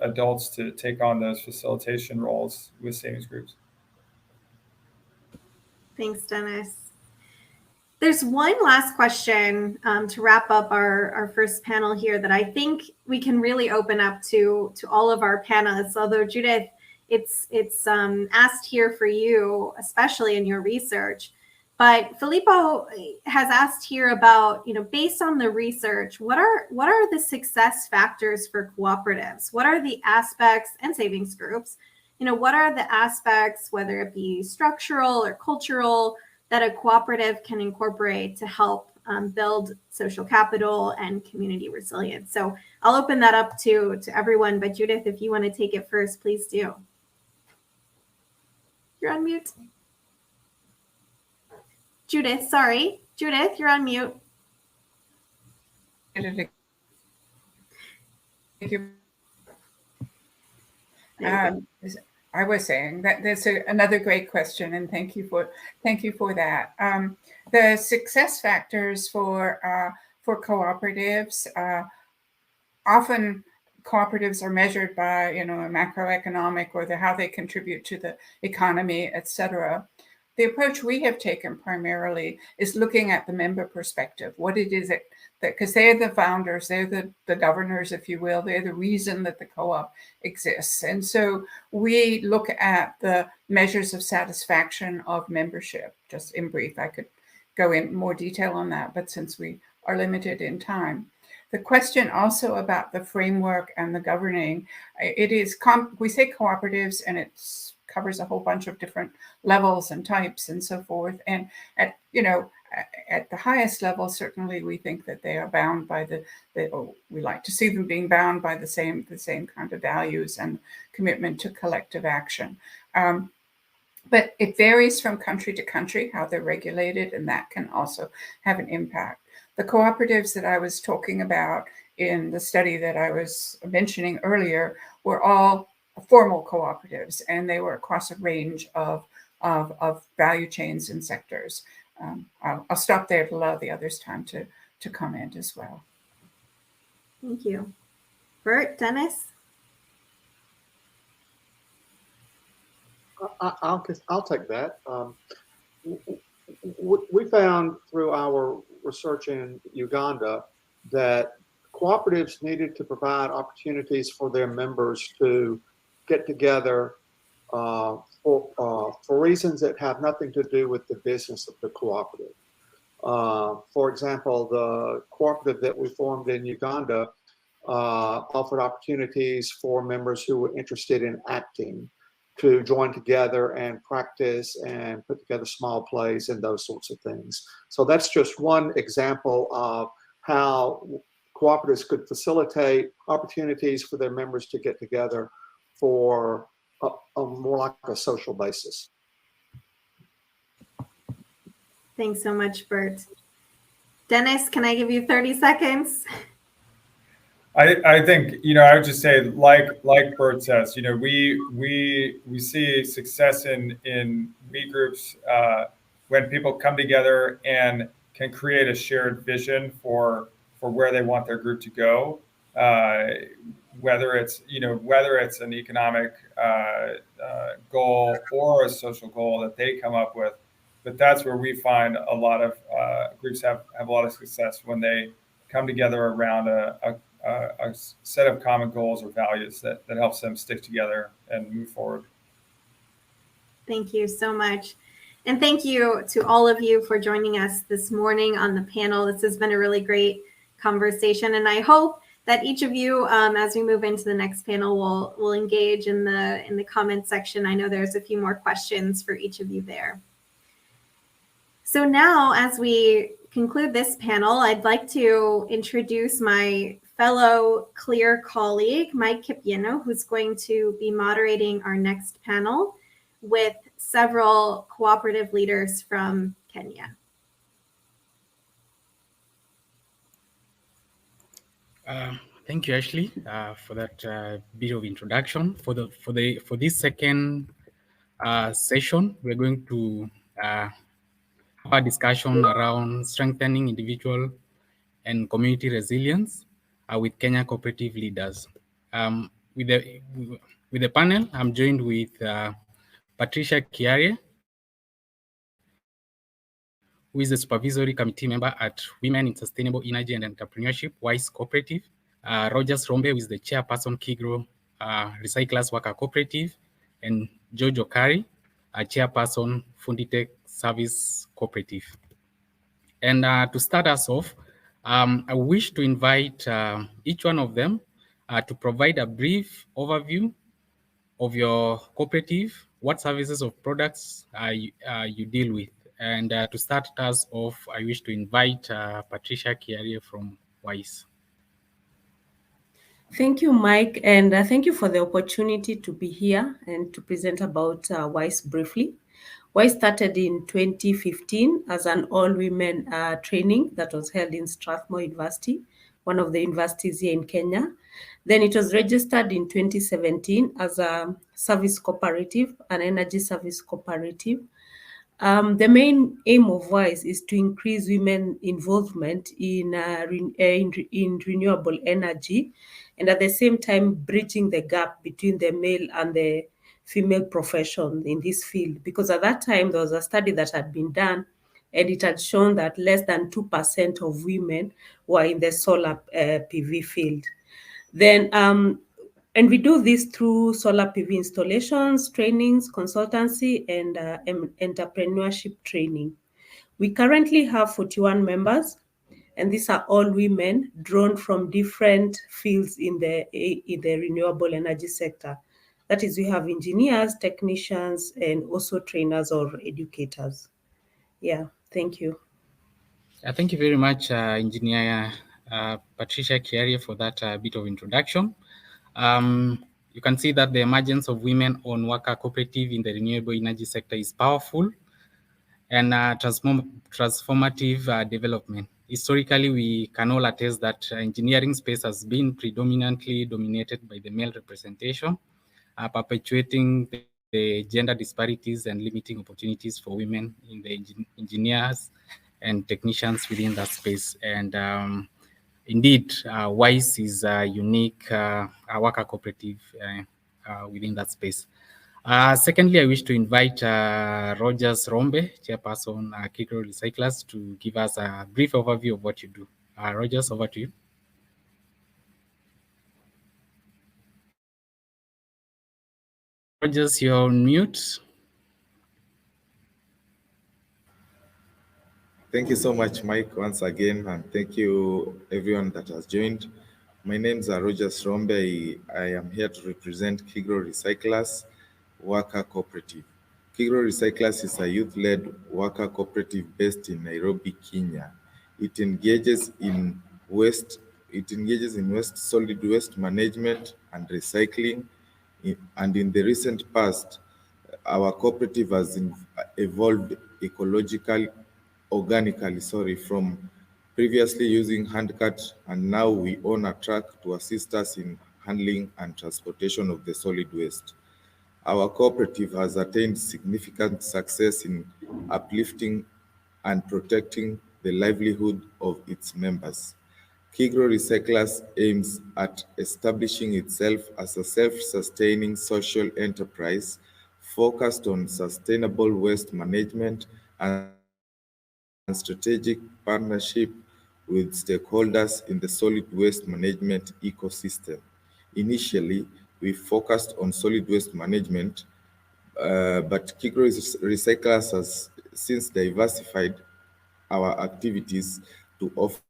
adults to take on those facilitation roles with savings groups. Thanks, Dennis. There's one last question to wrap up our first panel here that I think we can really open up to all of our panelists. Although, Judith, it's asked here for you, especially in your research. But Filippo has asked here about, based on the research, what are the success factors for cooperatives? What are the aspects, and savings groups, what are the aspects, whether it be structural or cultural, that a cooperative can incorporate to help build social capital and community resilience? So I'll open that up to everyone, but Judith, if you want to take it first, please do. You're on mute. Judith, sorry. Judith, you're on mute. Thank you. I was saying that there's another great question, and thank you for that. The success factors for cooperatives, often cooperatives are measured by a macroeconomic, or how they contribute to the economy, etc. The approach we have taken primarily is looking at the member perspective. What it is that, because they're the founders, they're the governors, if you will, they're the reason that the co-op exists. And so we look at the measures of satisfaction of membership. Just in brief, I could go in more detail on that, but since we are limited in time. The question also about the framework and the governing, it is, we say cooperatives, and it's covers a whole bunch of different levels and types and so forth. And at the highest level, certainly we think that they are bound by we like to see them being bound by the same kind of values and commitment to collective action. But it varies from country to country how they're regulated, and that can also have an impact. The cooperatives that I was talking about in the study that I was mentioning earlier were all formal cooperatives, and they were across a range of value chains and sectors. I'll stop there to allow the others time to comment as well. Thank you. Bert, Dennis? I'll take that. We found through our research in Uganda that cooperatives needed to provide opportunities for their members to get together for reasons that have nothing to do with the business of the cooperative. For example, the cooperative that we formed in Uganda offered opportunities for members who were interested in acting to join together and practice and put together small plays and those sorts of things. So that's just one example of how cooperatives could facilitate opportunities for their members to get together for a more like a social basis. Thanks so much, Bert. Dennis, can I give you 30 seconds? I think, I would just say, like Bert says, we see success in meet groups when people come together and can create a shared vision for where they want their group to go, whether it's an economic goal or a social goal that they come up with. But that's where we find a lot of groups have a lot of success when they come together around a set of common goals or values that helps them stick together and move forward. Thank you so much. And thank you to all of you for joining us this morning on the panel. This has been a really great conversation, and I hope that each of you, as we move into the next panel, will engage in the comment section. I know there's a few more questions for each of you there. So now, as we conclude this panel, I'd like to introduce my fellow CLEAR colleague, Mike Kipieno, who's going to be moderating our next panel with several cooperative leaders from Kenya. Thank you, Ashley, for that bit of introduction. For this second session, we're going to have a discussion around strengthening individual and community resilience with Kenya cooperative leaders. With the panel, I'm joined with Patricia Kiarie, who is the supervisory committee member at Women in Sustainable Energy and Entrepreneurship, WISE Cooperative. Rogers Rombe, who is the chairperson, Kigro Recyclers Worker Cooperative, and George Okari, a chairperson, Funditech Service Cooperative. And to start us off, I wish to invite each one of them to provide a brief overview of your cooperative, what services or products you deal with. And to start us off, I wish to invite Patricia Kiarie from WISE. Thank you, Mike, and thank you for the opportunity to be here and to present about WISE briefly. WISE started in 2015 as an all-women training that was held in Strathmore University, one of the universities here in Kenya. Then it was registered in 2017 as a service cooperative, an energy service cooperative. The main aim of WISE is to increase women involvement in renewable energy, and at the same time bridging the gap between the male and the female profession in this field. Because at that time, there was a study that had been done, and it had shown that less than 2% of women were in the solar PV field. Then, and we do this through solar PV installations, trainings, consultancy, and entrepreneurship training. We currently have 41 members, and these are all women drawn from different fields in the renewable energy sector. That is, we have engineers, technicians, and also trainers or educators. Yeah, thank you. Thank you very much, Engineer Patricia Kiarie, for that bit of introduction. You can see that the emergence of women-owned worker cooperative in the renewable energy sector is powerful and transformative development. Historically, we can all attest that engineering space has been predominantly dominated by the male representation, perpetuating the gender disparities and limiting opportunities for women in the engineers and technicians within that space. And indeed, WISE is a unique worker cooperative within that space. Secondly, I wish to invite Rogers Rombe, Chairperson, Kigro Recyclers, to give us a brief overview of what you do. Rogers, over to you. Rogers, you're on mute. Thank you so much, Mike, once again, and thank you everyone that has joined. My name is Rogers Rombe. I am here to represent Kigro Recyclers Worker Cooperative. Kigro Recyclers is a youth-led worker cooperative based in Nairobi, Kenya. It engages in solid waste management and recycling. And in the recent past, our cooperative has evolved organically, from previously using hand cut, and now we own a truck to assist us in handling and transportation of the solid waste. Our cooperative has attained significant success in uplifting and protecting the livelihood of its members. Kigro Recyclers aims at establishing itself as a self-sustaining social enterprise focused on sustainable waste management and strategic partnership with stakeholders in the solid waste management ecosystem. Initially, we focused on solid waste management, but Kigro Recyclers has since diversified our activities to offer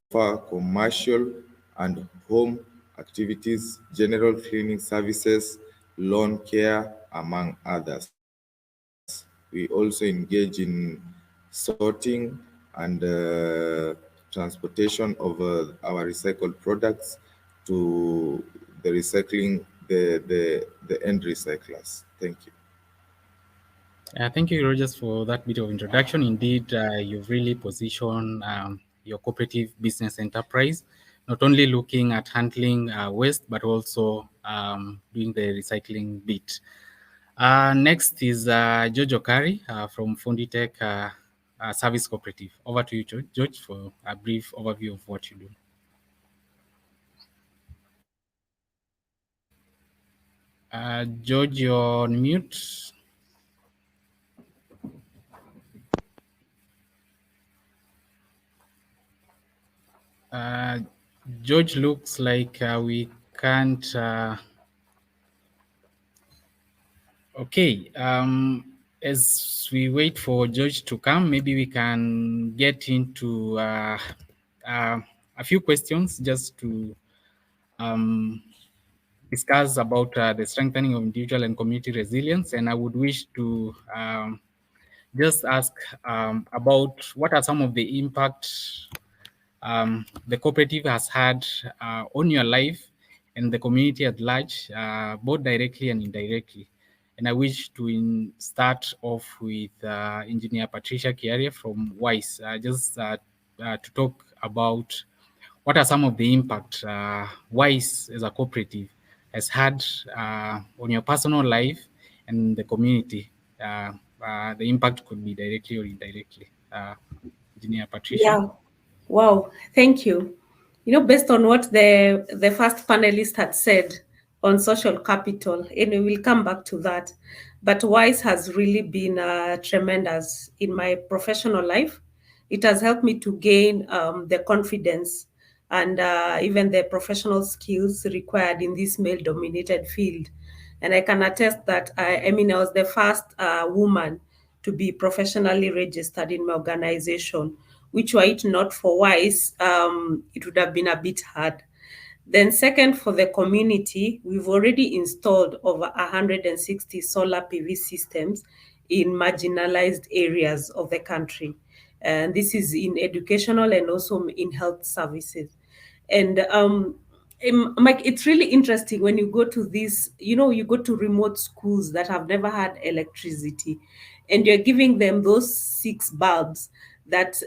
commercial and home activities, general cleaning services, lawn care, among others. We also engage in sorting and transportation of our recycled products to the end recyclers. Thank you. Thank you, Rogers, for that bit of introduction. Indeed, you've really positioned your cooperative business enterprise, not only looking at handling waste, but also doing the recycling bit. Next is George Okari from Funditech Service Cooperative. Over to you, George, for a brief overview of what you do. George, you're on mute. George, looks like we can't. Okay, as we wait for George to come, maybe we can get into a few questions just to discuss about the strengthening of individual and community resilience. And I would wish to just ask about what are some of the impacts the cooperative has had on your life and the community at large, both directly and indirectly. And I wish to start off with Engineer Patricia Kiaria from WISE, just to talk about what are some of the impact WISE as a cooperative has had on your personal life and the community. The impact could be directly or indirectly. Engineer Patricia. Yeah. Wow. Thank you. You know, based on what the first panelist had said on social capital, and we will come back to that. But WISE has really been tremendous in my professional life. It has helped me to gain the confidence and even the professional skills required in this male-dominated field. And I can attest that, I was the first woman to be professionally registered in my organization, which were it not for WISE, it would have been a bit hard. Then second, for the community, we've already installed over 160 solar PV systems in marginalized areas of the country. And this is in educational and also in health services. And Mike, it's really interesting when you go to these, you go to remote schools that have never had electricity, and you're giving them those 6 bulbs that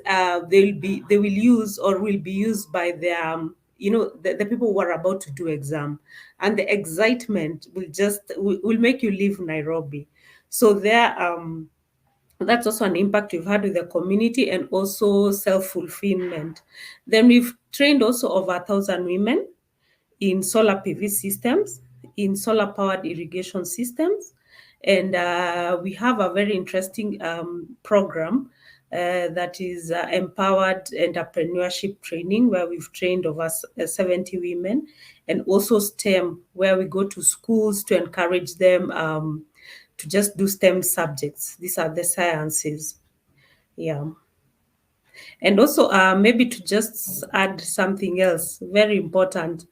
they will use or will be used by their the people who are about to do exam, and the excitement will make you leave Nairobi. So that's also an impact we've had with the community, and also self-fulfillment. Then we've trained also over 1,000 women in solar PV systems, in solar powered irrigation systems, And we have a very interesting program that is empowered entrepreneurship training, where we've trained over 70 women, and also STEM, where we go to schools to encourage them to just do STEM subjects. These are the sciences. Yeah. And also maybe to just add something else, very important.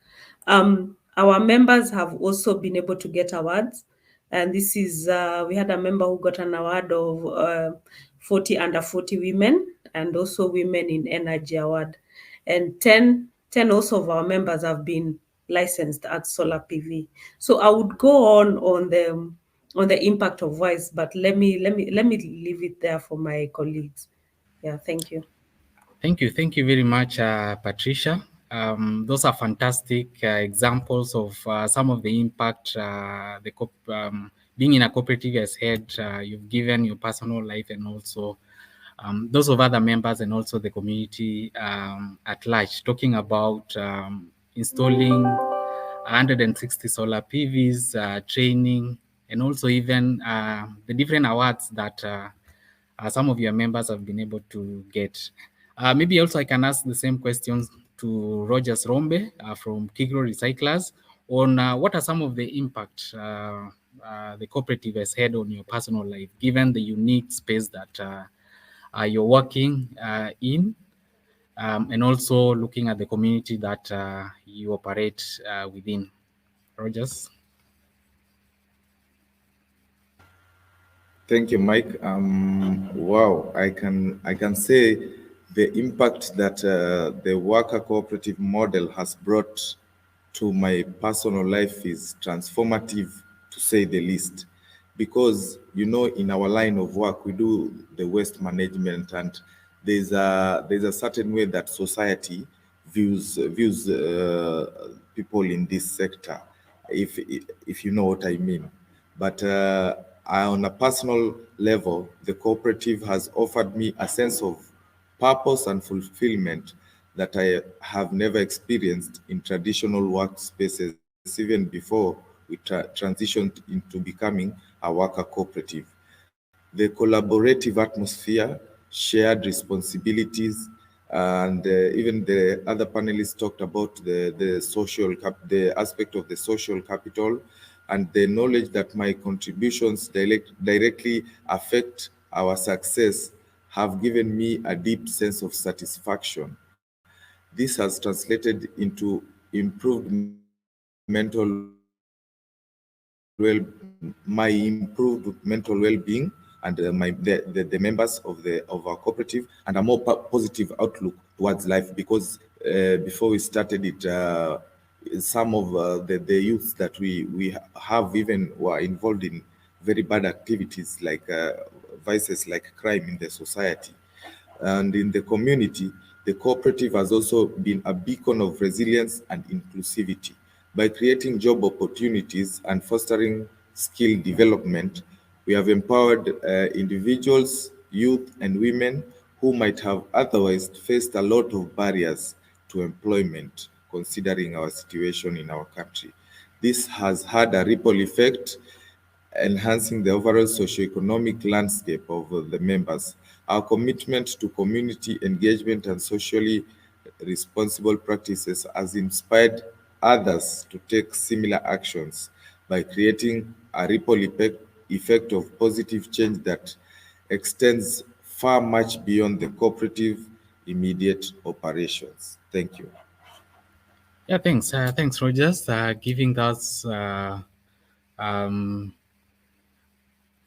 Our members have also been able to get awards. And this is, we had a member who got an award of 40 under 40 women, and also Women in Energy Award. And 10 also of our members have been licensed at Solar PV. So I would go on the impact of WISE, but let me leave it there for my colleagues. Yeah, thank you. Thank you very much, Patricia. Those are fantastic examples of some of the impact being in a cooperative has had. You've given your personal life, and also those of other members, and also the community at large, talking about installing 160 solar PVs, training, and also even the different awards that some of your members have been able to get. Maybe also I can ask the same questions to Rogers Rombe from Kigro Recyclers on what are some of the impact the cooperative has had on your personal life, given the unique space that you're working in, and also looking at the community that you operate within. Rogers. Thank you, Mike. Wow, I can say the impact that the worker cooperative model has brought to my personal life is transformative, to say the least. Because, you know, in our line of work, we do the waste management, and there's a certain way that society views people in this sector, if you know what I mean. But on a personal level, the cooperative has offered me a sense of purpose and fulfillment that I have never experienced in traditional workspaces, even before we transitioned into becoming a worker cooperative. The collaborative atmosphere, shared responsibilities, and even the other panelists talked about the aspect of the social capital, and the knowledge that my contributions directly affect our success have given me a deep sense of satisfaction. This has translated into improved mental well-being, and the members of our cooperative, and a more positive outlook towards life. Because before we started it, some of the youths that we have even were involved in very bad activities, like vices like crime in the society. And in the community, the cooperative has also been a beacon of resilience and inclusivity. By creating job opportunities and fostering skill development, we have empowered individuals, youth, and women who might have otherwise faced a lot of barriers to employment, considering our situation in our country. This has had a ripple effect, enhancing the overall socioeconomic landscape of the members. Our commitment to community engagement and socially responsible practices has inspired others to take similar actions by creating a ripple effect of positive change that extends far much beyond the cooperative immediate operations. Thank you. Yeah, thanks, Rogers, giving us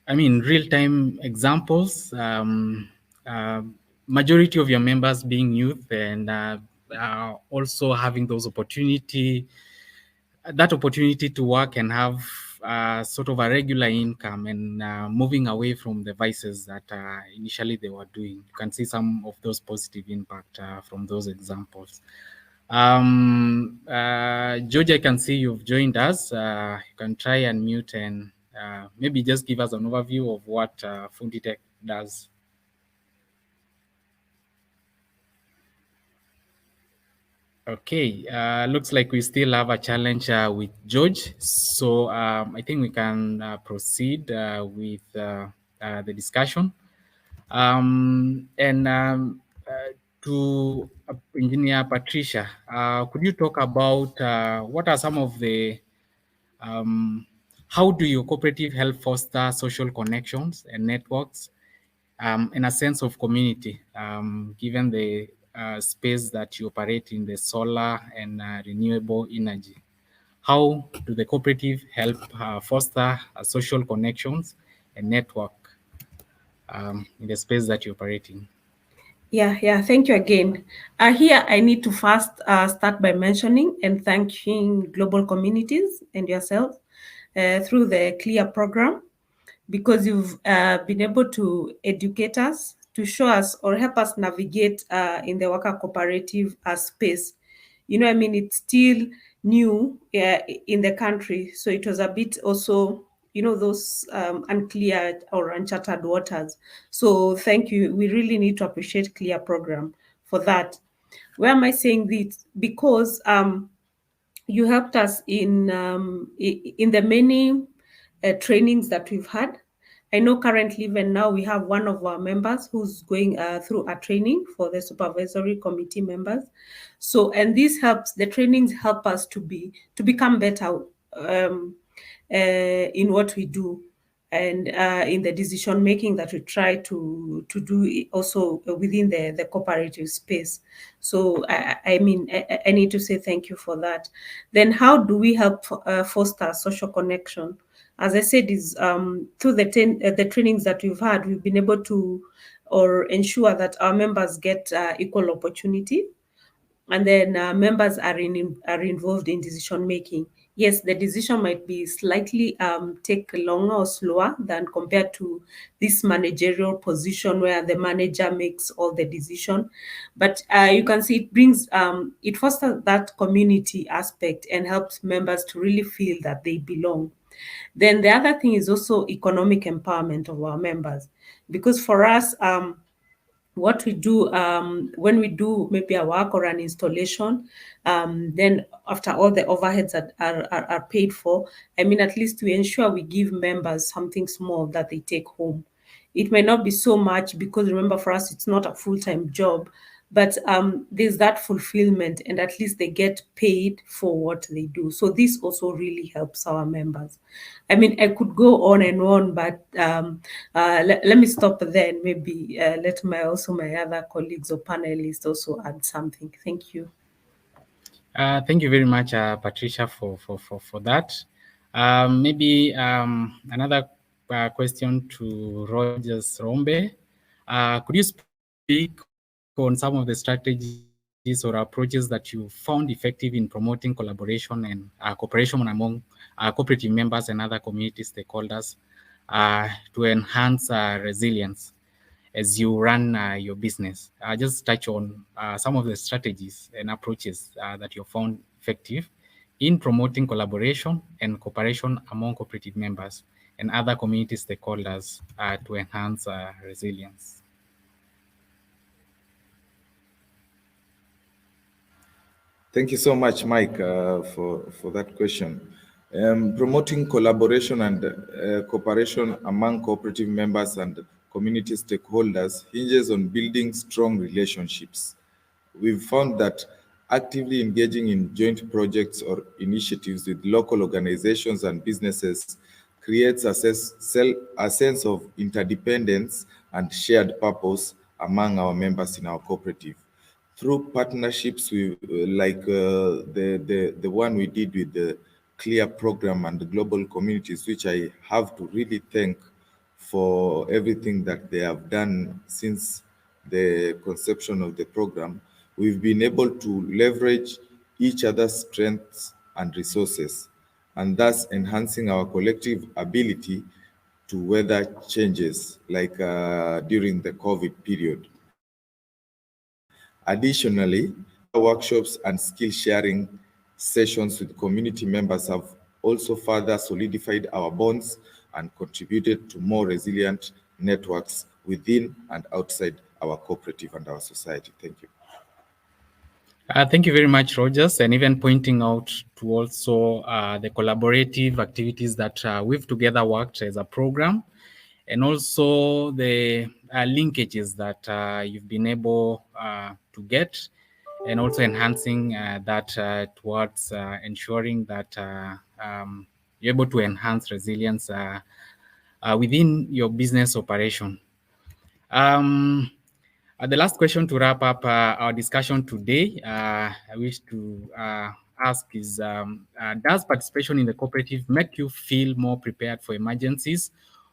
real-time examples. Majority of your members being youth, and also having that opportunity to work and have sort of a regular income, and moving away from the vices that initially they were doing. You can see some of those positive impact from those examples. George, I can see you've joined us. You can try and mute and maybe just give us an overview of what Funditech does. Okay, looks like we still have a challenge with George. So I think we can proceed with the discussion. To Engineer Patricia, could you talk about what are some of the, how do your cooperative help foster social connections and networks in a sense of community, given the space that you operate in the solar and renewable energy? How do the cooperative help foster social connections and network in the space that you operate in? Yeah, thank you again. Here, I need to first start by mentioning and thanking global communities and yourself through the CLEAR program, because you've been able to educate us, to show us or help us navigate in the worker cooperative space. You know, I mean, it's still new in the country, so it was a bit also, you know, those unclear or uncharted waters. So thank you. We really need to appreciate CLEAR program for that. Why am I saying this? Because you helped us in the many trainings that we've had. I know currently, even now, we have one of our members who's going through a training for the supervisory committee members. So, and this helps, the trainings help us to become better in what we do, and in the decision making that we try to do also within the cooperative space. So I mean, I need to say thank you for that. Then how do we help foster social connection? As I said, is through the trainings that we've had, we've been able to or ensure that our members get equal opportunity, and then members are involved in decision making. Yes, the decision might be slightly take longer or slower than compared to this managerial position where the manager makes all the decision, but you can see it brings it fosters that community aspect and helps members to really feel that they belong. Then the other thing is also economic empowerment of our members, because for us, what we do when we do maybe a work or an installation, then after all the overheads are paid for, I mean, at least we ensure we give members something small that they take home. It may not be so much, because remember, for us, it's not a full-time job, but there's that fulfillment, and at least they get paid for what they do. So this also really helps our members. I mean, I could go on and on, but let me stop then. Maybe let my other colleagues or panelists also add something. Thank you. Thank you very much, Patricia, for that. Maybe another question to Rogers Rombe. Could you speak on some of the strategies or approaches that you found effective in promoting collaboration and cooperation among cooperative members and other community stakeholders to enhance resilience as you run your business? Just touch on some of the strategies and approaches that you found effective in promoting collaboration and cooperation among cooperative members and other community stakeholders to enhance resilience. Thank you so much, Mike, for that question. Promoting collaboration and cooperation among cooperative members and community stakeholders hinges on building strong relationships. We've found that actively engaging in joint projects or initiatives with local organizations and businesses creates a sense of interdependence and shared purpose among our members in our cooperative. Through partnerships like the one we did with the CLEAR program and the global communities, which I have to really thank for everything that they have done since the conception of the program, we've been able to leverage each other's strengths and resources, and thus enhancing our collective ability to weather changes like during the COVID period. Additionally, workshops and skill sharing sessions with community members have also further solidified our bonds and contributed to more resilient networks within and outside our cooperative and our society. Thank you. Thank you very much, Rogers, and even pointing out to also the collaborative activities that we've together worked as a program, and also the linkages that you've been able to get, and also enhancing that towards ensuring that you're able to enhance resilience within your business operation. The last question to wrap up our discussion today, I wish to ask is, does participation in the cooperative make you feel more prepared for emergencies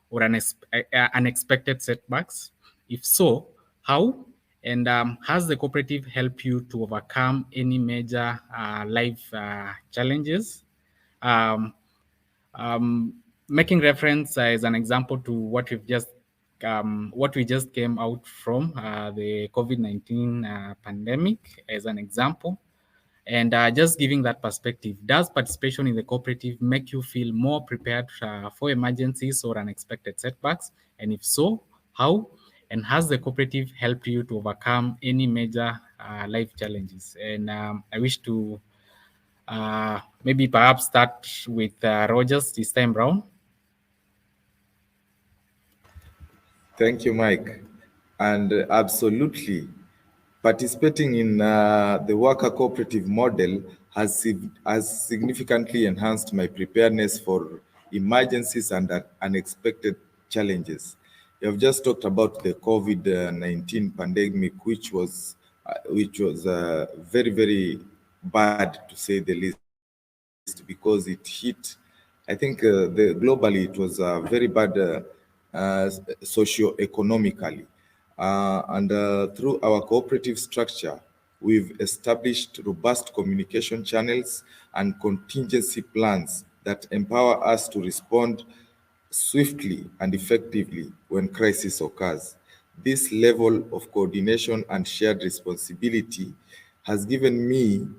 or unexpected setbacks? If so, how? And has the cooperative helped you to overcome any major life challenges? Making reference as an example to what we just came out from the COVID-19 pandemic as an example, and just giving that perspective. Does participation in the cooperative make you feel more prepared for emergencies or unexpected setbacks? And if so, how? And has the cooperative helped you to overcome any major life challenges? And I wish to maybe perhaps start with Rogers this time round. Thank you, Mike. And absolutely, participating in the worker cooperative model has significantly enhanced my preparedness for emergencies and unexpected challenges. You have just talked about the COVID-19 pandemic, which was very, very bad, to say the least, because it hit, I think globally it was very bad socio-economically. And through our cooperative structure, we've established robust communication channels and contingency plans that empower us to respond swiftly and effectively when crisis occurs. This level of coordination and shared responsibility has given me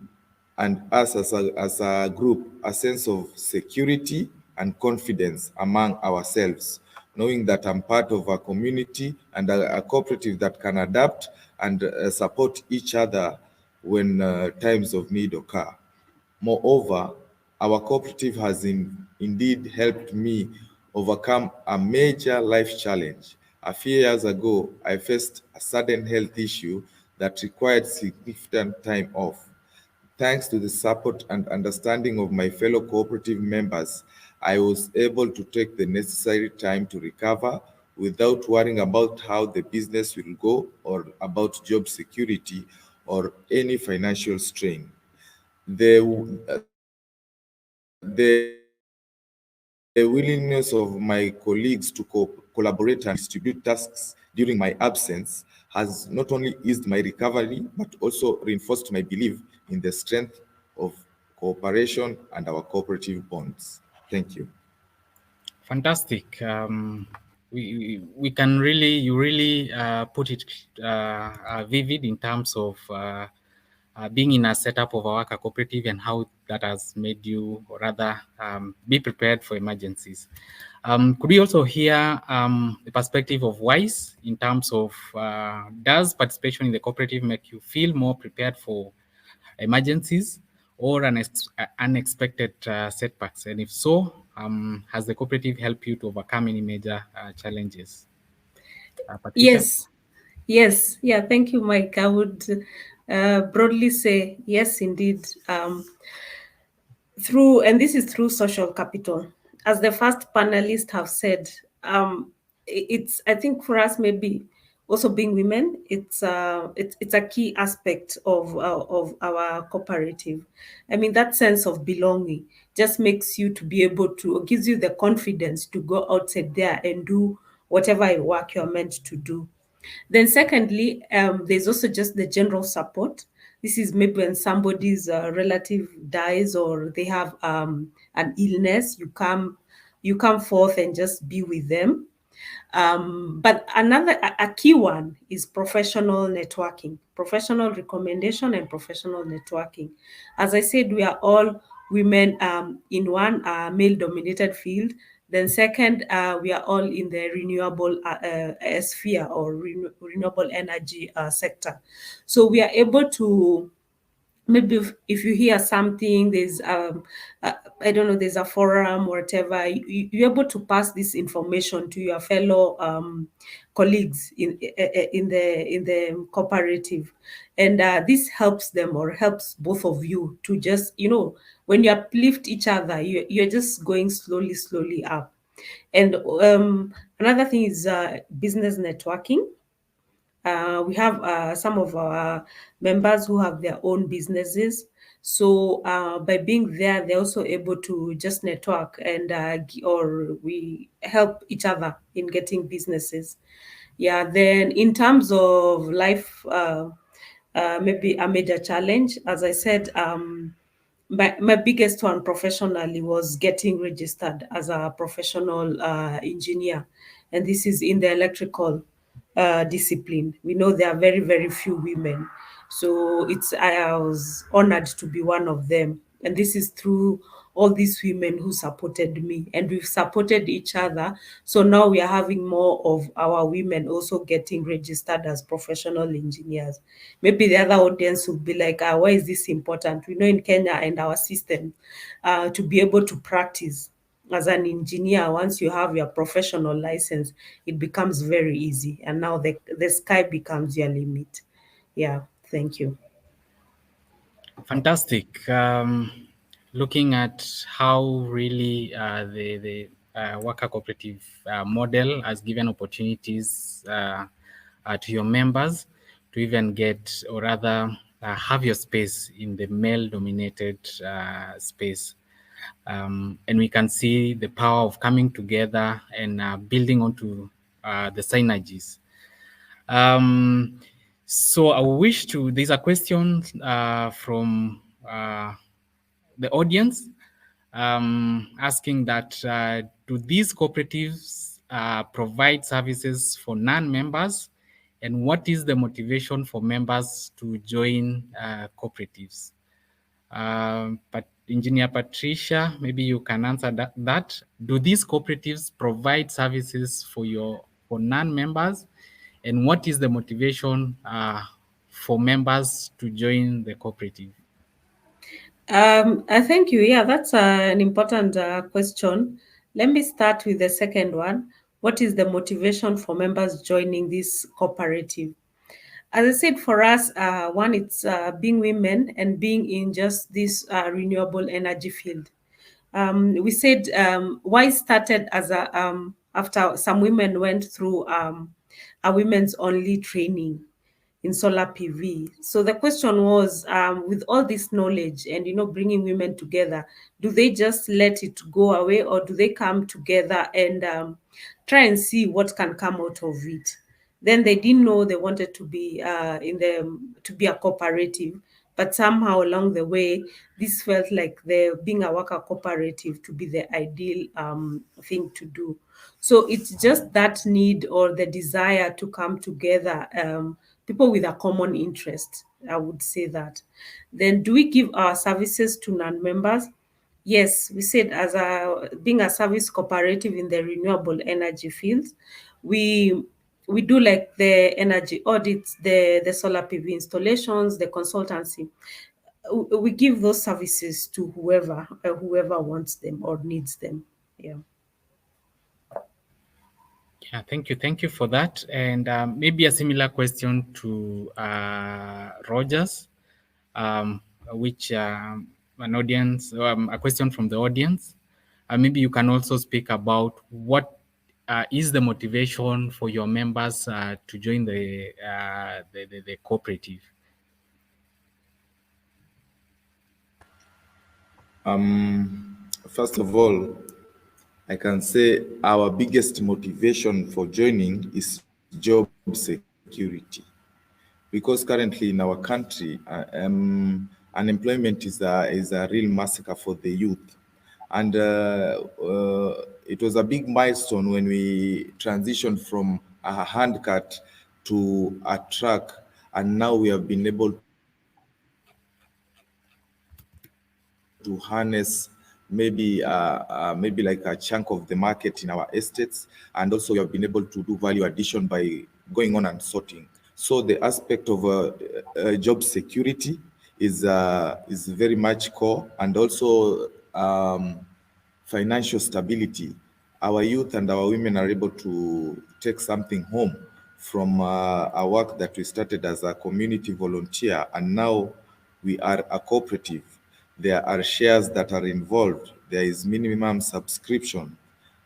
and us as a group a sense of security and confidence among ourselves, knowing that I'm part of a community and a cooperative that can adapt and support each other when times of need occur. Moreover, our cooperative has indeed helped me overcome a major life challenge. A few years ago, I faced a sudden health issue that required significant time off. Thanks to the support and understanding of my fellow cooperative members, I was able to take the necessary time to recover without worrying about how the business will go or about job security or any financial strain. The willingness of my colleagues to collaborate and distribute tasks during my absence has not only eased my recovery, but also reinforced my belief in the strength of cooperation and our cooperative bonds. Thank you. Fantastic. We can really, you really put it vivid in terms of being in a setup of a worker cooperative and how that has made you rather be prepared for emergencies. Could we also hear the perspective of WISE in terms of does participation in the cooperative make you feel more prepared for emergencies or unexpected setbacks? And if so, has the cooperative helped you to overcome any major challenges? Yes. Yeah, thank you, Mike. I would broadly say yes, indeed. And this is through social capital. As the first panelists have said, it's, I think for us, maybe also being women, it's a key aspect of our cooperative. I mean, that sense of belonging just makes you to be able to, or gives you the confidence to go outside there and do whatever work you're meant to do. Then secondly, there's also just the general support. This is maybe when somebody's relative dies or they have an illness, you come forth and just be with them. But a key one is professional networking, professional recommendation and professional networking. As I said, we are all women in one male-dominated field. Then second, we are all in the renewable sphere or renewable energy sector. So we are able to maybe if you hear something, there's I don't know, there's a forum or whatever, you're able to pass this information to your fellow colleagues in the cooperative, and this helps them or helps both of you to just, you know, when you uplift each other, you're just going slowly up. And another thing is business networking. We have some of our members who have their own businesses. So by being there, they're also able to just network and or we help each other in getting businesses. Yeah, then in terms of life, maybe a major challenge, as I said, my biggest one professionally was getting registered as a professional engineer. And this is in the electrical discipline. We know there are very few women. So I was honored to be one of them. And this is through all these women who supported me, and we've supported each other. So now we are having more of our women also getting registered as professional engineers. Maybe the other audience will be like, why is this important? We know in Kenya and our system, to be able to practice as an engineer, once you have your professional license, it becomes very easy. And now the sky becomes your limit. Yeah, thank you. Fantastic. Looking at how really the worker cooperative model has given opportunities to your members to even get, or rather have your space in the male-dominated space. And we can see the power of coming together and building onto the synergies. So I wish to, there's a question from the audience asking that do these cooperatives provide services for non-members, and what is the motivation for members to join cooperatives? But Engineer Patricia, maybe you can answer that. Do these cooperatives provide services for non-members, and what is the motivation for members to join the cooperative? Thank you. Yeah, that's an important question. Let me start with the second one. What is the motivation for members joining this cooperative? As I said, for us, one, it's being women and being in just this renewable energy field. We said why started as after some women went through a women's only training in solar PV. So the question was, with all this knowledge and, you know, bringing women together, do they just let it go away, or do they come together and try and see what can come out of it? Then they didn't know they wanted to be to be a cooperative, but somehow along the way, this felt like being a worker cooperative to be the ideal thing to do. So it's just that need or the desire to come together, people with a common interest, I would say that. Then do we give our services to non-members? Yes, we said as being a service cooperative in the renewable energy fields, we do like the energy audits, the solar PV installations, the consultancy. We give those services to whoever wants them or needs them. Yeah. Yeah, thank you for that. And maybe a similar question to Rogers, which an audience, a question from the audience. Maybe you can also speak about what is the motivation for your members to join the cooperative. First of all, I can say our biggest motivation for joining is job security, because currently in our country, unemployment is a real massacre for the youth. And it was a big milestone when we transitioned from a handcart to a truck, and now we have been able to harness maybe like a chunk of the market in our estates, and also we have been able to do value addition by going on and sorting. So the aspect of job security is very much core, and also financial stability. Our youth and our women are able to take something home from our work that we started as a community volunteer, and now we are a cooperative. There are shares that are involved. There is minimum subscription.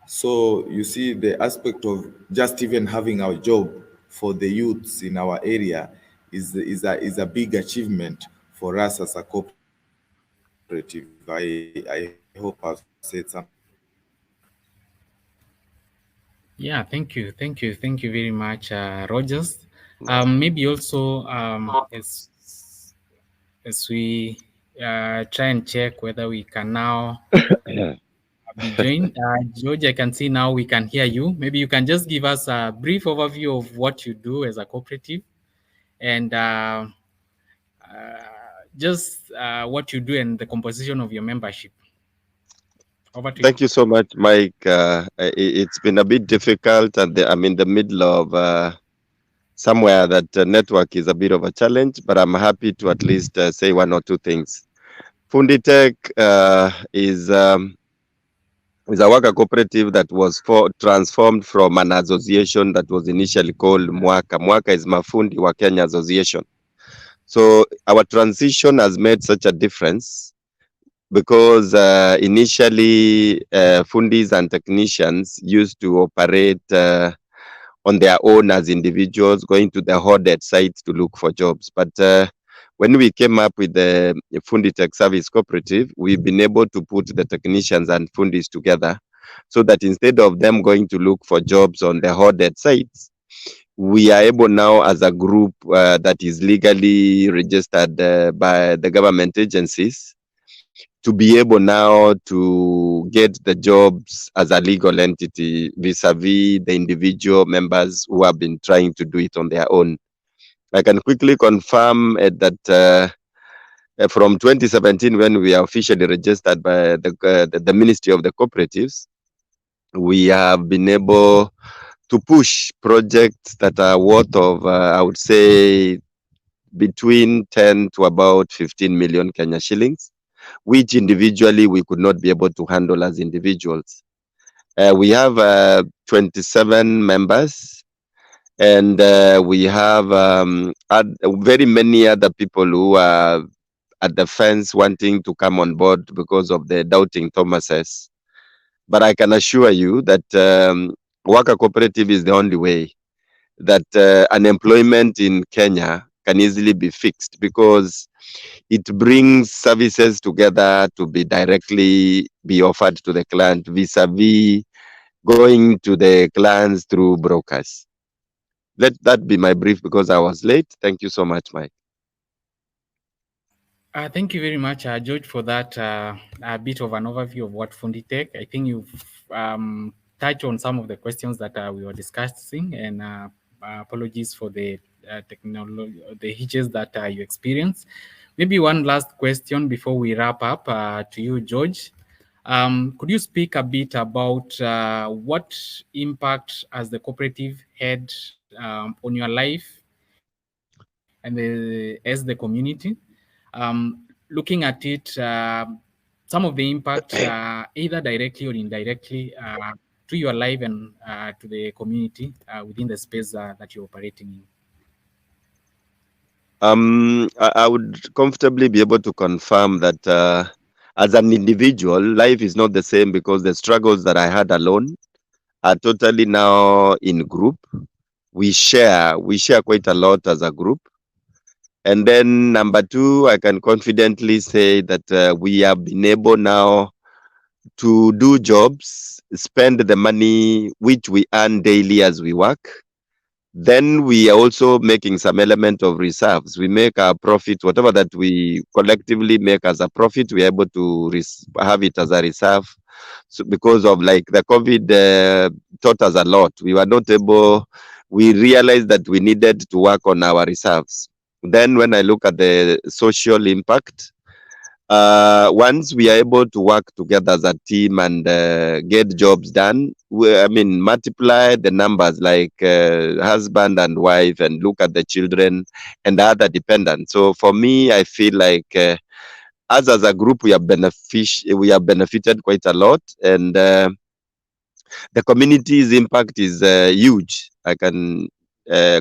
So you see, the aspect of just even having our job for the youths in our area is a big achievement for us as a cooperative. I hope I've said something. Yeah, thank you very much, Rogers. Maybe also as we try and check whether we can now be joined. George, I can see now we can hear you. Maybe you can just give us a brief overview of what you do as a cooperative, and just what you do and the composition of your membership. Over to you. Thank you so much, Mike. It's been a bit difficult, and I'm in the middle of somewhere that network is a bit of a challenge, but I'm happy to at least say one or two things. Funditech is a worker cooperative that was transformed from an association that was initially called Mwaka. Mwaka is Mafundi wa Kenya Association. So our transition has made such a difference because initially fundis and technicians used to operate on their own as individuals, going to the hoarded sites to look for jobs. But when we came up with the Funditech Service Cooperative, we've been able to put the technicians and fundis together so that instead of them going to look for jobs on the hoarded sites, we are able now as a group that is legally registered by the government agencies to be able now to get the jobs as a legal entity vis-a-vis the individual members who have been trying to do it on their own. I can quickly confirm that from 2017, when we are officially registered by the Ministry of the Cooperatives, we have been able to push projects that are worth of, I would say, between 10 to about 15 million Kenya shillings, which individually we could not be able to handle as individuals. We have 27 members, and we have very many other people who are at the fence wanting to come on board because of the doubting Thomases. But I can assure you that worker cooperative is the only way that unemployment in Kenya can easily be fixed, because it brings services together to be directly be offered to the client vis-a-vis going to the clients through brokers. Let that be my brief because I was late. Thank you so much, Mike. Thank you very much, George, for that a bit of an overview of what Funditech. I think you've touched on some of the questions that we were discussing, and apologies for the technology, the hitches that you experienced. Maybe one last question before we wrap up to you, George. Could you speak a bit about what impact has the cooperative had on your life and as the community? Looking at it, some of the impact, either directly or indirectly, to your life and to the community within the space that you're operating in. I would comfortably be able to confirm that as an individual, life is not the same, because the struggles that I had alone are totally now in group. We share quite a lot as a group. And then number two, I can confidently say that we have been able now to do jobs, spend the money which we earn daily as we work. Then we are also making some element of reserves. We make our profit, whatever that we collectively make as a profit, we are able to have it as a reserve. So because of like the COVID taught us a lot. We were not able, we realized that we needed to work on our reserves. Then when I look at the social impact, once we are able to work together as a team and get jobs done, multiply the numbers like husband and wife, and look at the children and other dependents. So for me, I feel like us as a group, we have benefited quite a lot, and the community's impact is huge. I can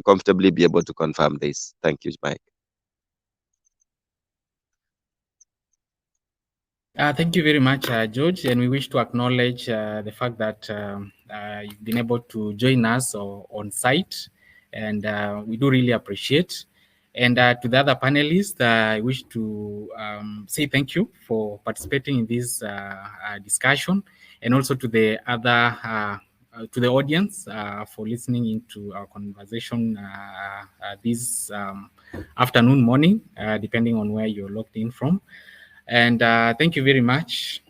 comfortably be able to confirm this. Thank you, Mike. Thank you very much, George, and we wish to acknowledge the fact that you've been able to join us on site, and we do really appreciate. And to the other panelists, I wish to say thank you for participating in this discussion, and also to the other to the audience for listening into our conversation this afternoon, morning, depending on where you're logged in from. And thank you very much.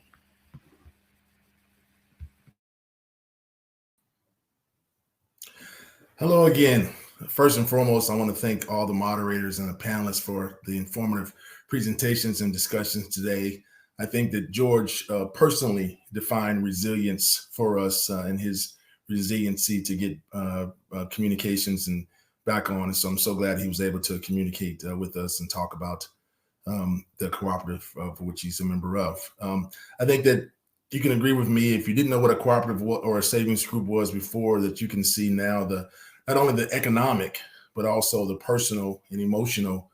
Hello again. First and foremost, I want to thank all the moderators and the panelists for the informative presentations and discussions today. I think that George personally defined resilience for us and his resiliency to get communications and back on. And so I'm so glad he was able to communicate with us and talk about the cooperative for which he's a member of. I think that you can agree with me, if you didn't know what a cooperative or a savings group was before, that you can see now not only the economic, but also the personal and emotional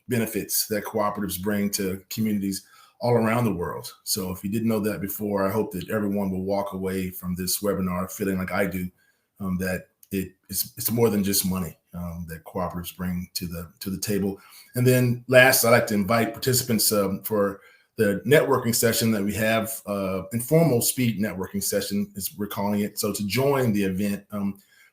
benefits that cooperatives bring to communities all around the world. So if you didn't know that before, I hope that everyone will walk away from this webinar feeling like I do, that it's more than just money that cooperatives bring to the table. And then last, I'd like to invite participants for the networking session that we have, informal speed networking session, as we're calling it. So to join the event,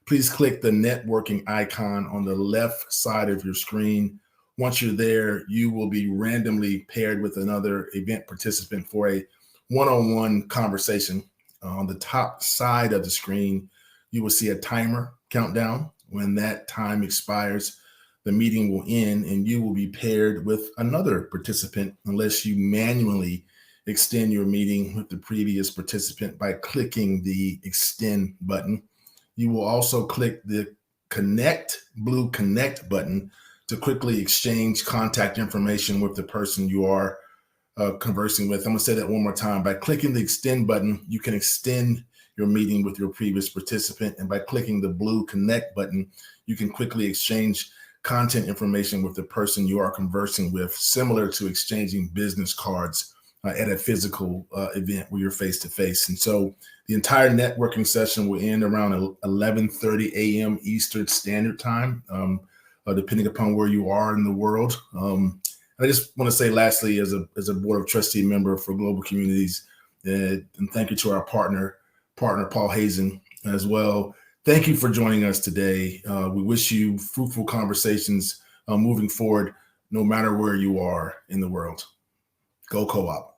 please click the networking icon on the left side of your screen. Once you're there, you will be randomly paired with another event participant for a one-on-one conversation. On the top side of the screen, you will see a timer countdown. When that time expires, the meeting will end and you will be paired with another participant unless you manually extend your meeting with the previous participant by clicking the extend button. You will also click the blue connect button to quickly exchange contact information with the person you are conversing with. I'm gonna say that one more time. By clicking the extend button, you can extend your meeting with your previous participant. And by clicking the blue connect button, you can quickly exchange content information with the person you are conversing with, similar to exchanging business cards at a physical event where you're face to face. And so the entire networking session will end around 11:30 a.m. Eastern Standard Time, depending upon where you are in the world. I just want to say lastly, as a Board of Trustee member for Global Communities, and thank you to our partner Paul Hazen as well. Thank you for joining us today. We wish you fruitful conversations moving forward, no matter where you are in the world. Go Co-op.